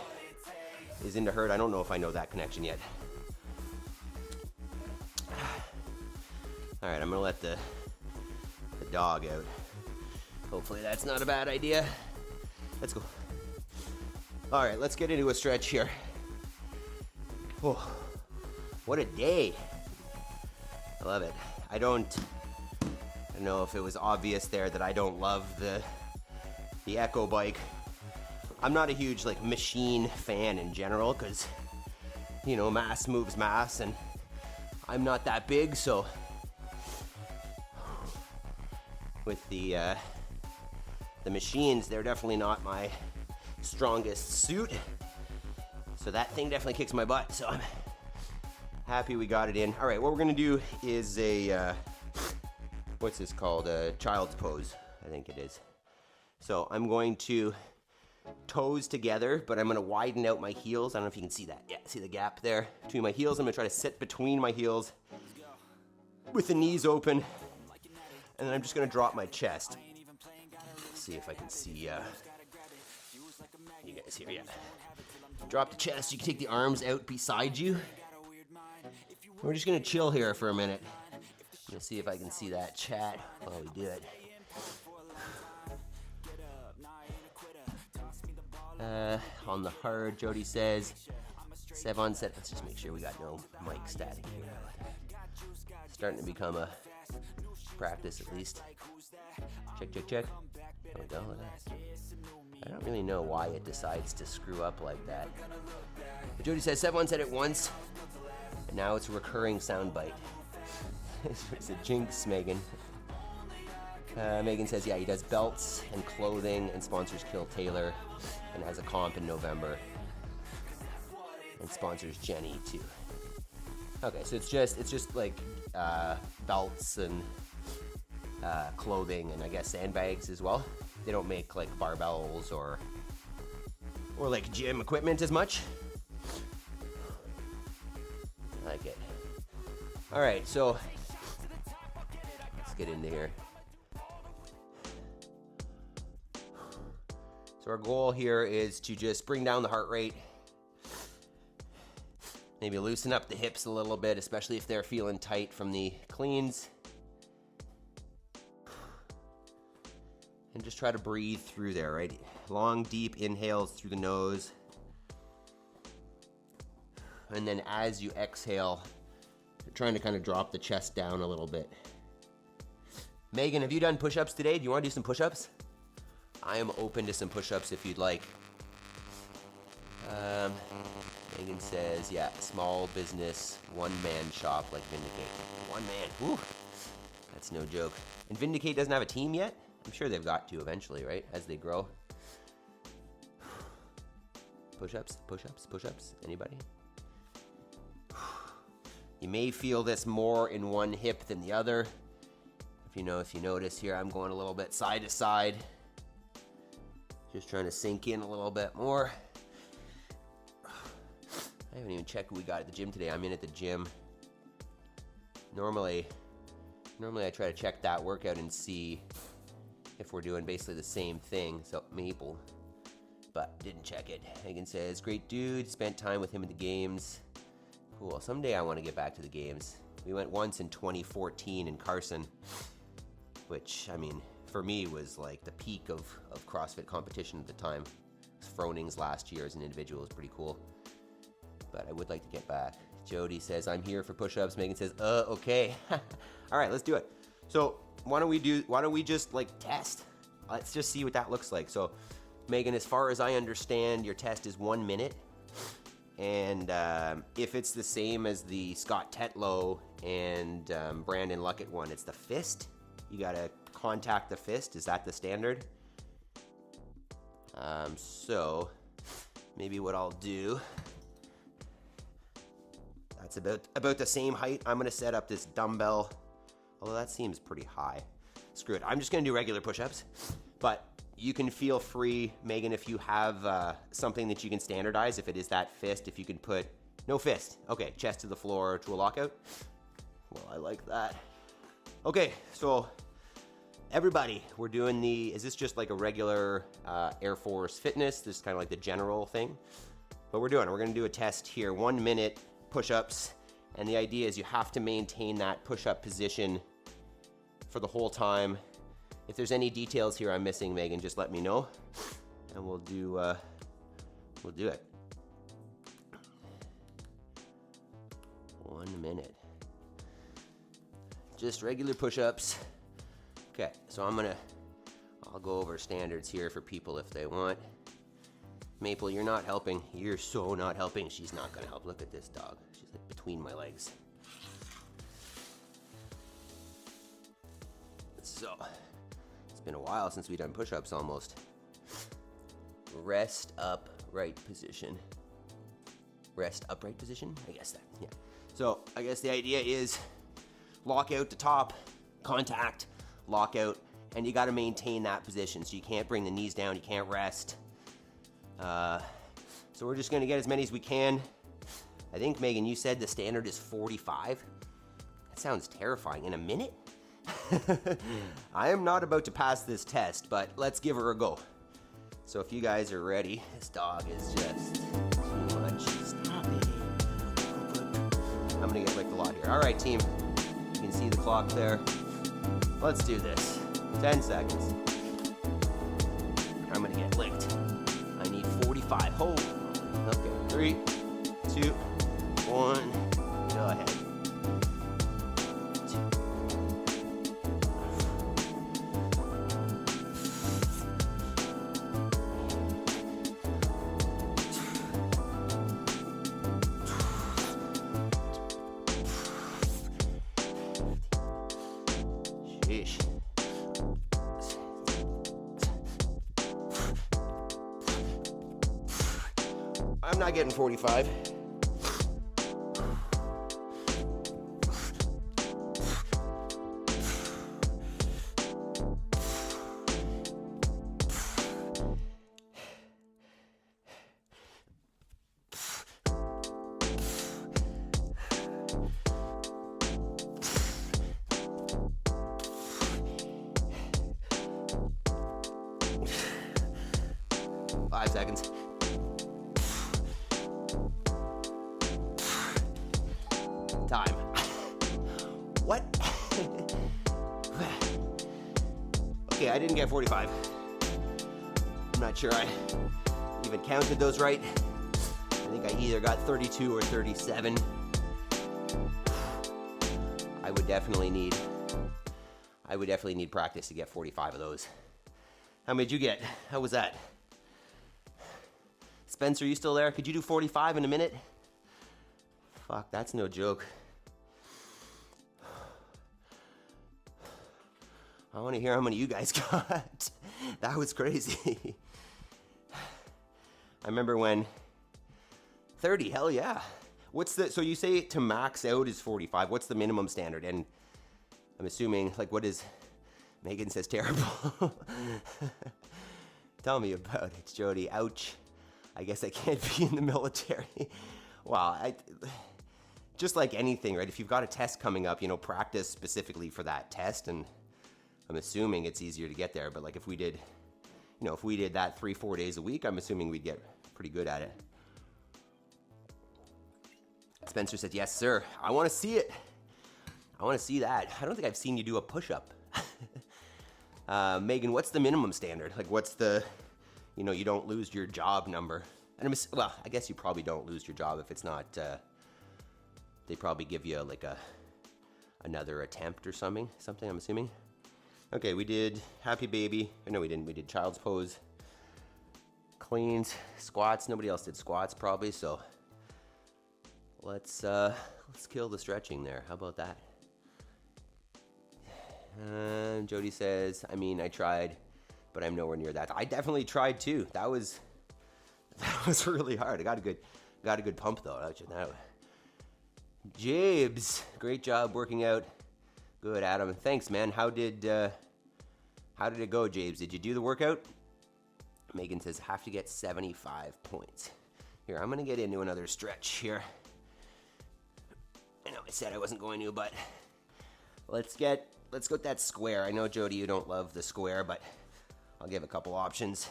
S1: is into herd? I don't know if I know that connection yet. All right, I'm gonna let the dog out. Hopefully that's not a bad idea. Let's go. All right, let's get into a stretch here. Oh, what a day. I love it. I don't know if it was obvious there that I don't love the Echo bike. I'm not a huge like machine fan in general because, you know, mass moves mass and I'm not that big, so with the machines, they're definitely not my strongest suit. So that thing definitely kicks my butt, so I'm happy we got it in. All right, what we're gonna do is a, what's this called? A child's pose, I think it is. So I'm going to toes together, but I'm gonna widen out my heels. I don't know if you can see that. Yeah, see the gap there between my heels? I'm gonna try to sit between my heels with the knees open, and then I'm just gonna drop my chest. Let's see if I can see you guys here, yeah. Drop the chest, you can take the arms out beside you. We're just gonna chill here for a minute. I'm gonna see if I can see that chat while we do it. On the hard, Jody says, Sevon said, let's just make sure we got no mic static here. Starting to become a practice at least. Check, check, check. There we go. I don't really know why it decides to screw up like that. But Jody says, Sevon said it once, and now it's a recurring soundbite. It's a jinx, Megan. Megan says, yeah, he does belts and clothing and sponsors Kill Taylor and has a comp in November and sponsors Jenny too. Okay, so it's just like belts and clothing and I guess sandbags as well. They don't make like barbells or like gym equipment as much. I like it. All right, so let's get into here. So our goal here is to just bring down the heart rate. Maybe loosen up the hips a little bit, especially if they're feeling tight from the cleans. And just try to breathe through there, right? Long, deep inhales through the nose. And then as you exhale, you're trying to kind of drop the chest down a little bit. Megan, have you done push-ups today? Do you want to do some push-ups? I am open to some push-ups if you'd like. Megan says, yeah, small business, one-man shop like Vindicate. One man, whew, that's no joke. And Vindicate doesn't have a team yet? I'm sure they've got to eventually, right, as they grow. Push-ups, push-ups, push-ups, anybody? You may feel this more in one hip than the other. If you notice here, I'm going a little bit side to side. Just trying to sink in a little bit more. I haven't even checked what we got at the gym today. I'm in at the gym. Normally I try to check that workout and see if we're doing basically the same thing. So Maple, but didn't check it. Megan says, great dude, spent time with him at the games. Cool, someday I want to get back to the games. We went once in 2014 in Carson, which, I mean, for me was like the peak of CrossFit competition at the time. Froning's last year as an individual was pretty cool, but I would like to get back. Jody says, I'm here for push-ups. Megan says, okay. All right, let's do it. So why don't we just like test? Let's just see what that looks like. So Megan, as far as I understand, your test is 1 minute. And if it's the same as the Scott Tetlow and Brandon Luckett one, it's the fist. You gotta contact the fist. Is that the standard? So maybe what I'll do, that's about the same height. I'm gonna set up this dumbbell Although that seems pretty high. Screw it. I'm just going to do regular push-ups. But you can feel free, Megan, if you have something that you can standardize, if it is that fist, if you can put, no fist. Okay, chest to the floor to a lockout. Well, I like that. Okay, so everybody, we're doing is this just like a regular Air Force fitness? This is kind of like the general thing. But we're going to do a test here, 1 minute push-ups. And the idea is you have to maintain that push-up position for the whole time. If there's any details here I'm missing, Megan, just let me know, and we'll do it. 1 minute. Just regular push-ups. Okay, so I'll go over standards here for people if they want. Maple, you're not helping. You're so not helping. She's not gonna help. Look at this dog. She's like between my legs. So, it's been a while since we've done push-ups almost. Rest upright position. Rest upright position? I guess that, yeah. So, I guess the idea is lock out the top, contact, lock out, and you gotta maintain that position. So you can't bring the knees down, you can't rest. So we're just gonna get as many as we can. I think, Megan, you said the standard is 45. That sounds terrifying. In a minute? I am not about to pass this test, but let's give her a go. So if you guys are ready, this dog is just too much. Stop it. I'm gonna get licked a lot here. All right, team. You can see the clock there. Let's do this. 10 seconds. I'm gonna get licked. I need 45. Hold. Okay. 3, 2, 1. Go ahead. Sheesh. I'm not getting 45. Five seconds. Time. What? Okay, I didn't get 45. I'm not sure I even counted those right. I think I either got 32 or 37. I would definitely need practice to get 45 of those. How many did you get? How was that? Spencer, you still there? Could you do 45 in a minute? Fuck, that's no joke. I want to hear how many you guys got. That was crazy. I remember when 30, hell yeah. So you say to max out is 45. What's the minimum standard? And I'm assuming, like, what is, Megan says terrible. Tell me about it, Jody. Ouch. I guess I can't be in the military. Wow, just like anything, right? If you've got a test coming up, practice specifically for that test, and I'm assuming it's easier to get there. But like if we did that 3-4 days a week, I'm assuming we'd get pretty good at it. Spencer said, yes, sir. I want to see it. I want to see that. I don't think I've seen you do a push-up. Megan, what's the minimum standard? Like what's the, you don't lose your job number. And well, I guess you probably don't lose your job if it's not, they probably give you like another attempt or something, I'm assuming. Okay, we did happy baby. No, we didn't. We did child's pose, cleans, squats. Nobody else did squats probably, so let's kill the stretching there. How about that? Jody says, I tried, but I'm nowhere near that. I definitely tried too. That was really hard. I got a good pump though. Jabes, great job working out. Good, Adam. Thanks, man. How did it go, James? Did you do the workout? Megan says, have to get 75 points. Here, I'm going to get into another stretch here. I know I said I wasn't going to, but let's go with that square. I know, Jody, you don't love the square, but I'll give a couple options.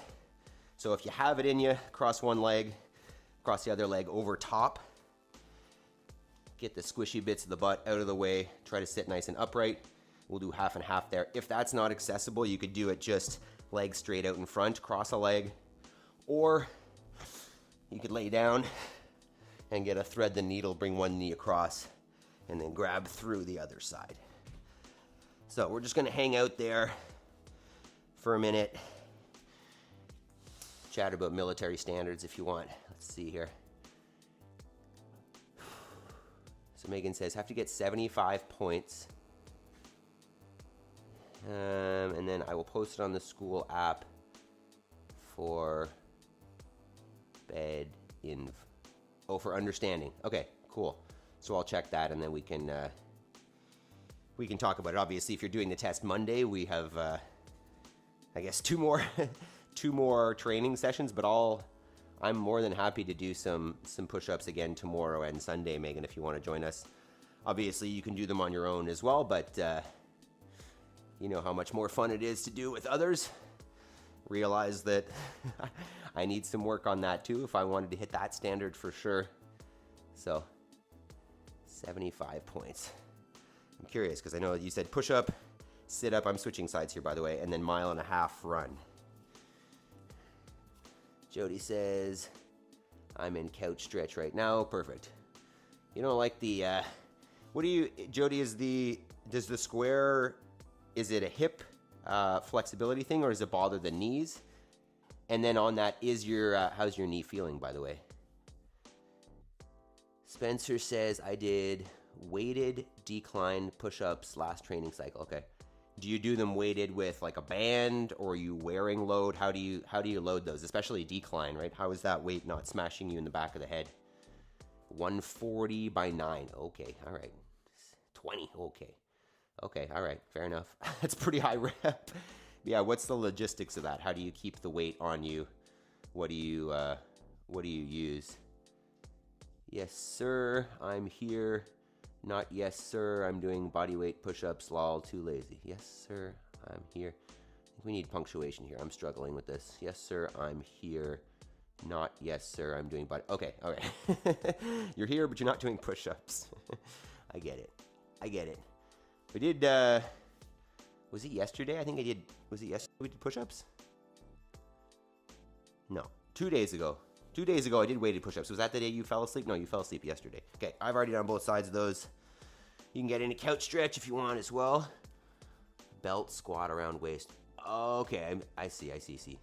S1: So if you have it in you, cross one leg, cross the other leg over top. Get the squishy bits of the butt out of the way. Try to sit nice and upright. We'll do half and half there. If that's not accessible, you could do it just legs straight out in front, cross a leg. Or you could lay down and get a thread the needle, bring one knee across, and then grab through the other side. So we're just gonna hang out there for a minute. Chat about military standards if you want. Let's see here. So Megan says, have to get 75 points. And then I will post it on the school app for for understanding. Okay, cool. So I'll check that and then we can talk about it. Obviously, if you're doing the test Monday, we have, I guess, two more training sessions, but I'm more than happy to do some push-ups again tomorrow and Sunday, Megan, if you want to join us. Obviously, you can do them on your own as well, but you know how much more fun it is to do with others. Realize that I need some work on that too if I wanted to hit that standard for sure. So, 75 points. I'm curious because I know you said push-up, sit-up. I'm switching sides here, by the way, and then 1.5 mile run. Jody says, I'm in couch stretch right now. Perfect. You don't like the, Jody, does the square, is it a hip flexibility thing or does it bother the knees? And then on that, how's your knee feeling, by the way? Spencer says, I did weighted decline push-ups last training cycle. Okay. Do you do them weighted with like a band or are you wearing load? How do you load those, especially decline, right? How is that weight not smashing you in the back of the head? 140 by 9. Okay. All right. 20. Okay. Okay. All right. Fair enough. That's pretty high rep. Yeah. What's the logistics of that? How do you keep the weight on you? What do you use? Yes, sir. I'm here. Not yes, sir. I'm doing bodyweight push-ups. Lol, too lazy. Yes, sir. I'm here. I think we need punctuation here. I'm struggling with this. Yes, sir. I'm here. Not yes, sir. I'm doing body. Okay. All right. You're here, but you're not doing push-ups. I get it. We did. Was it yesterday? I think I did. Was it yesterday we did push-ups? No. 2 days ago. 2 days ago, I did weighted push-ups. Was that the day you fell asleep? No, you fell asleep yesterday. Okay, I've already done both sides of those. You can get in a couch stretch if you want as well. Belt squat around waist. Okay, I see.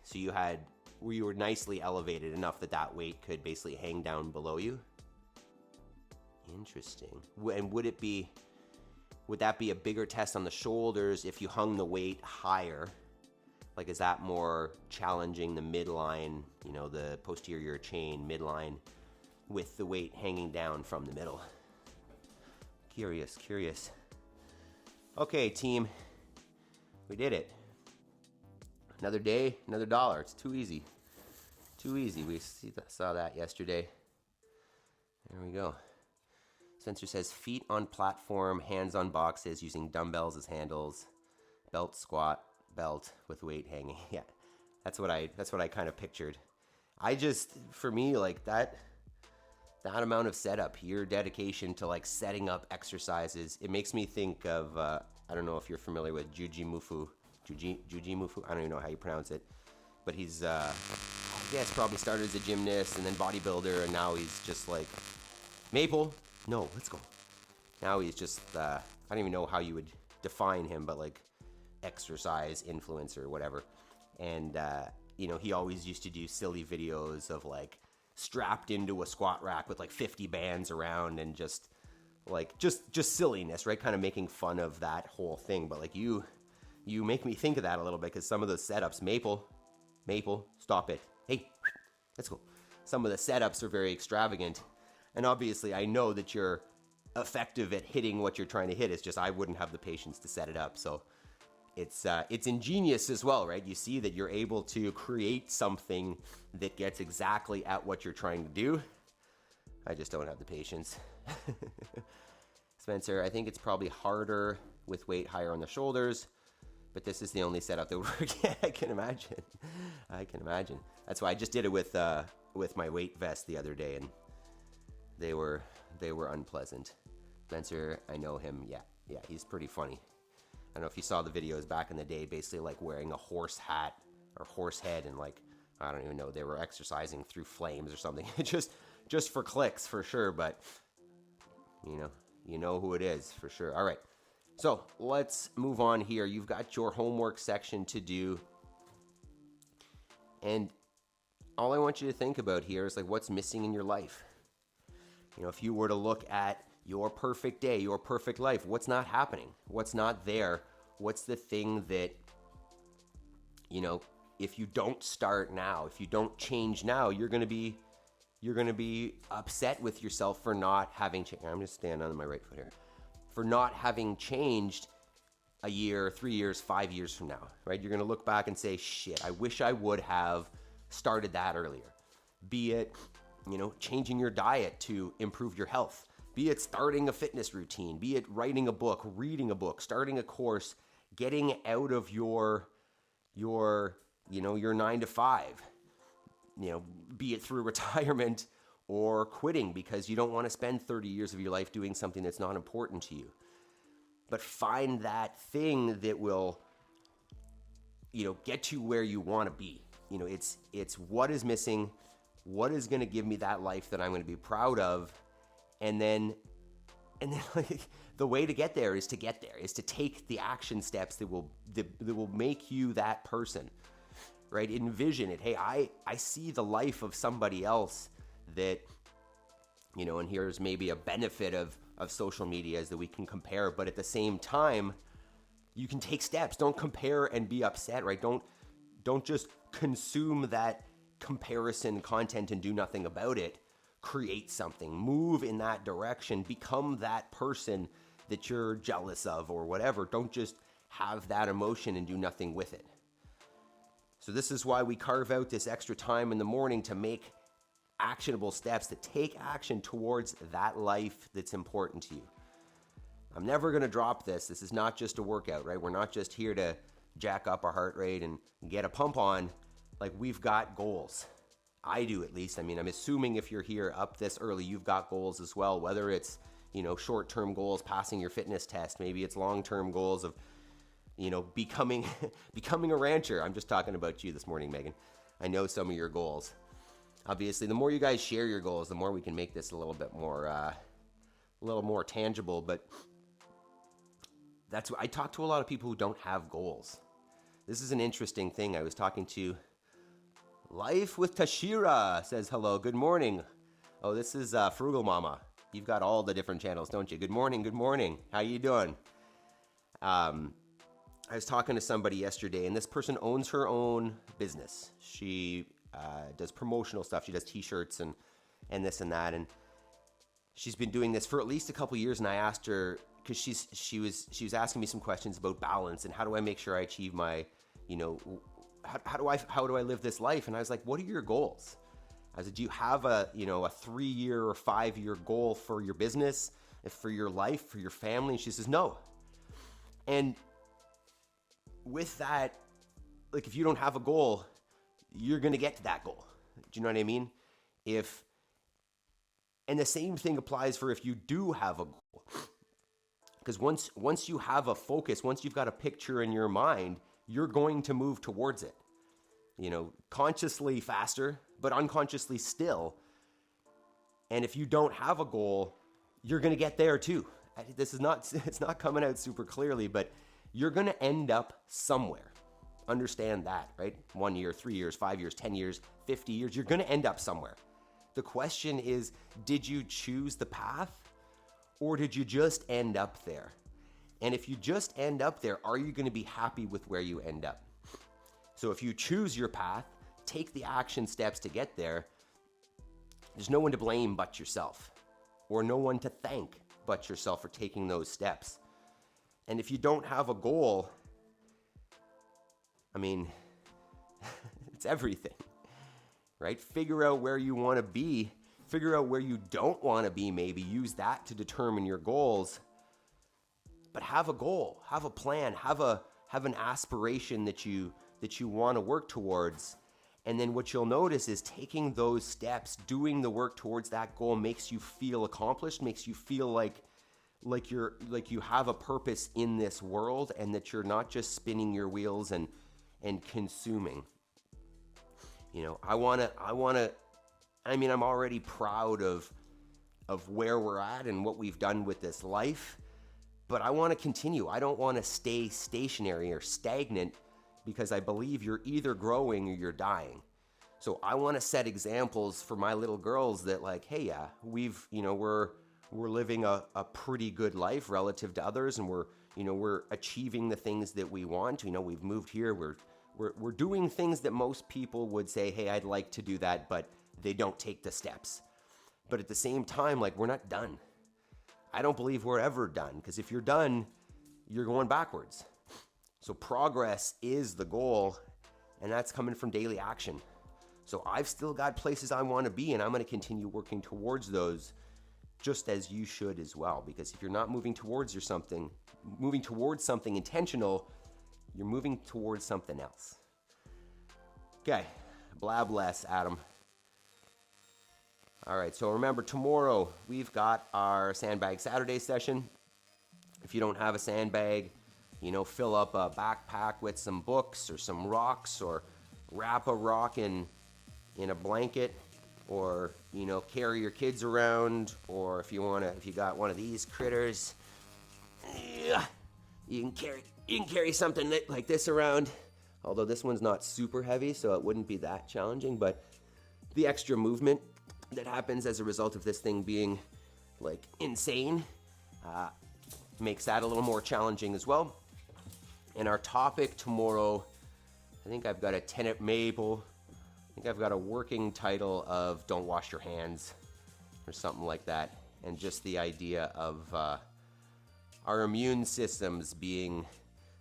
S1: So you were nicely elevated enough that weight could basically hang down below you? Interesting. And would that be a bigger test on the shoulders if you hung the weight higher? Like, is that more challenging the midline, the posterior chain midline with the weight hanging down from the middle? Curious. Okay, team. We did it. Another day, another dollar. It's too easy. We saw that yesterday. There we go. Spencer says, feet on platform, hands on boxes, using dumbbells as handles, belt squat. Belt with weight hanging. Yeah, that's what I kind of pictured. For me, like that amount of setup, your dedication to like setting up exercises, it makes me think of I don't know if you're familiar with Jujimufu. I don't even know how you pronounce it, but he's I guess probably started as a gymnast and then bodybuilder, and now he's just like Maple. No, let's go. Now he's just I don't even know how you would define him, but like exercise influencer or whatever. And he always used to do silly videos of like strapped into a squat rack with like 50 bands around and just silliness, right? Kind of making fun of that whole thing. But like you make me think of that a little bit because some of those setups, Maple, stop it. Hey, let's go. Some of the setups are very extravagant. And obviously I know that you're effective at hitting what you're trying to hit. It's just I wouldn't have the patience to set it up. So it's ingenious as well, right? You see that you're able to create something that gets exactly at what you're trying to do. I just don't have the patience. Spencer, I think it's probably harder with weight higher on the shoulders, but this is the only setup that works. Yeah, I can imagine. I can imagine. That's why I just did it with my weight vest the other day, and they were unpleasant. Spencer, I know him. Yeah, he's pretty funny. I don't know if you saw the videos back in the day, basically like wearing a horse hat or horse head, and like, I don't even know, they were exercising through flames or something. just for clicks for sure, but you know who it is for sure. All right, so let's move on here. You've got your homework section to do, and all I want you to think about here is like what's missing in your life. If you were to look at your perfect day, your perfect life, what's not happening? What's not there? What's the thing that, if you don't start now, if you don't change now, you're going to be upset with yourself for not having changed. I'm just standing on my right foot here. For not having changed a year, 3 years, 5 years from now, right? You're going to look back and say, shit, I wish I would have started that earlier. Be it, changing your diet to improve your health. Be it starting a fitness routine, be it writing a book, reading a book, starting a course, getting out of your 9 to 5, be it through retirement or quitting because you don't want to spend 30 years of your life doing something that's not important to you. But find that thing that will, get you where you want to be. It's what is missing, what is going to give me that life that I'm going to be proud of. And then like, the way to get there is to take the action steps that will make you that person, right? Envision it. Hey, I see the life of somebody else that, and here's maybe a benefit of social media is that we can compare, but at the same time, you can take steps. Don't compare and be upset, right? Don't just consume that comparison content and do nothing about it. Create something, move in that direction, become that person that you're jealous of or whatever. Don't just have that emotion and do nothing with it. So this is why we carve out this extra time in the morning to make actionable steps, to take action towards that life that's important to you. I'm never going to drop this. This is not just a workout, right? We're not just here to jack up our heart rate and get a pump on. Like, we've got goals. I do, at least. I mean, I'm assuming if you're here up this early, you've got goals as well, whether it's, short-term goals, passing your fitness test. Maybe it's long-term goals of, becoming a rancher. I'm just talking about you this morning, Megan. I know some of your goals. Obviously, the more you guys share your goals, the more we can make this a little bit more tangible. But that's what I talk to a lot of people who don't have goals. This is an interesting thing. I was talking to Life with Tashira says hello. Good morning. Oh, this is Frugal Mama. You've got all the different channels, don't you? Good morning. Good morning. How you doing? I was talking to somebody yesterday, and this person owns her own business. She does promotional stuff. She does T-shirts and this and that, and she's been doing this for at least a couple years. And I asked her because she was asking me some questions about balance and how do I make sure I achieve my, how do I live this life? And I was like, what are your goals? I said, do you have a 3-year or 5-year goal for your business, for your life, for your family? And she says, no. And with that, like, if you don't have a goal, you're going to get to that goal. Do you know what I mean? And the same thing applies for if you do have a goal. Because once you have a focus, once you've got a picture in your mind, you're going to move towards it. Consciously faster, but unconsciously still. And if you don't have a goal, you're going to get there too. It's not coming out super clearly, but you're going to end up somewhere. Understand that, right? 1 year, 3 years, 5 years, 10 years, 50 years, you're going to end up somewhere. The question is, did you choose the path or did you just end up there? And if you just end up there, are you going to be happy with where you end up? So if you choose your path, take the action steps to get there, there's no one to blame but yourself, or no one to thank but yourself for taking those steps. And if you don't have a goal, I mean, it's everything, right? Figure out where you want to be. Figure out where you don't want to be, maybe. Use that to determine your goals. But have a goal, have a plan, have an aspiration that you want to work towards. And then what you'll notice is taking those steps, doing the work towards that goal makes you feel accomplished, makes you feel like you have a purpose in this world, and that you're not just spinning your wheels and consuming. I'm already proud of where we're at and what we've done with this life, but I want to continue. I don't want to stay stationary or stagnant, because I believe you're either growing or you're dying. So I want to set examples for my little girls that, like, hey, yeah, we're living a pretty good life relative to others, and we're achieving the things that we want. We've moved here. We're doing things that most people would say, hey, I'd like to do that, but they don't take the steps. But at the same time, like, we're not done. I don't believe we're ever done, because if you're done, you're going backwards. So progress is the goal, and that's coming from daily action. So I've still got places I want to be, and I'm going to continue working towards those, just as you should as well. Because if you're not moving towards something intentional, you're moving towards something else. Okay, blab less, Adam. All right, so remember, tomorrow we've got our Sandbag Saturday session. If you don't have a sandbag, fill up a backpack with some books or some rocks, or wrap a rock in a blanket, or, carry your kids around, or if you got one of these critters, you can carry something like this around. Although this one's not super heavy, so it wouldn't be that challenging, but the extra movement that happens as a result of this thing being like insane makes that a little more challenging as well. And our topic tomorrow, I think I've got a working title of "Don't Wash Your Hands" or something like that, and just the idea of our immune systems being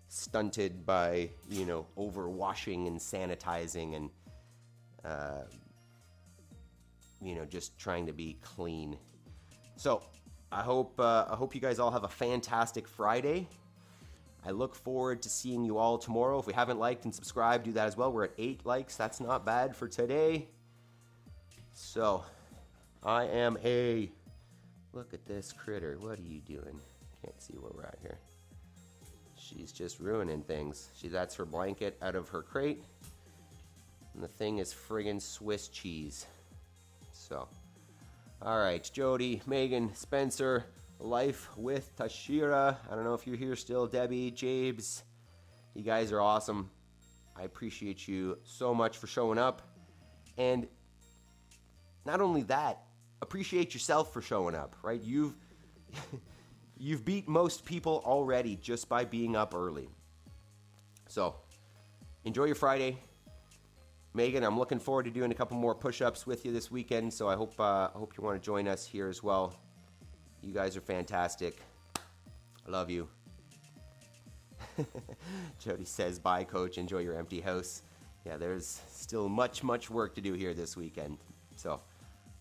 S1: stunted by over washing and sanitizing and just trying to be clean. So I hope you guys all have a fantastic Friday. I look forward to seeing you all tomorrow. If we haven't liked and subscribed, do that as well. We're at 8 likes. That's not bad for today. So I am look at this critter. What are you doing? Can't see where we're at here. She's just ruining things. That's her blanket out of her crate. And the thing is friggin' Swiss cheese. So, all right, Jody, Megan, Spencer, Life with Tashira. I don't know if you're here still. Debbie, Jabes. You guys are awesome. I appreciate you so much for showing up. And not only that, appreciate yourself for showing up, right? You've beat most people already just by being up early. So, enjoy your Friday. Megan, I'm looking forward to doing a couple more push-ups with you this weekend, so I hope you want to join us here as well. You guys are fantastic. I love you. Jody says, bye, coach. Enjoy your empty house. Yeah, there's still much work to do here this weekend. So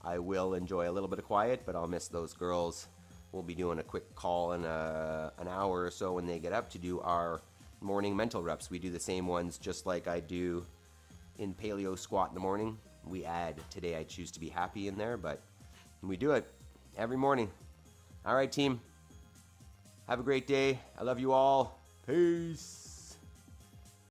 S1: I will enjoy a little bit of quiet, but I'll miss those girls. We'll be doing a quick call in an hour or so when they get up to do our morning mental reps. We do the same ones just like I do in paleo squat in the morning. We add "Today I Choose to Be Happy" in there, but we do it every morning. All right, team. Have a great day. I love you all. Peace.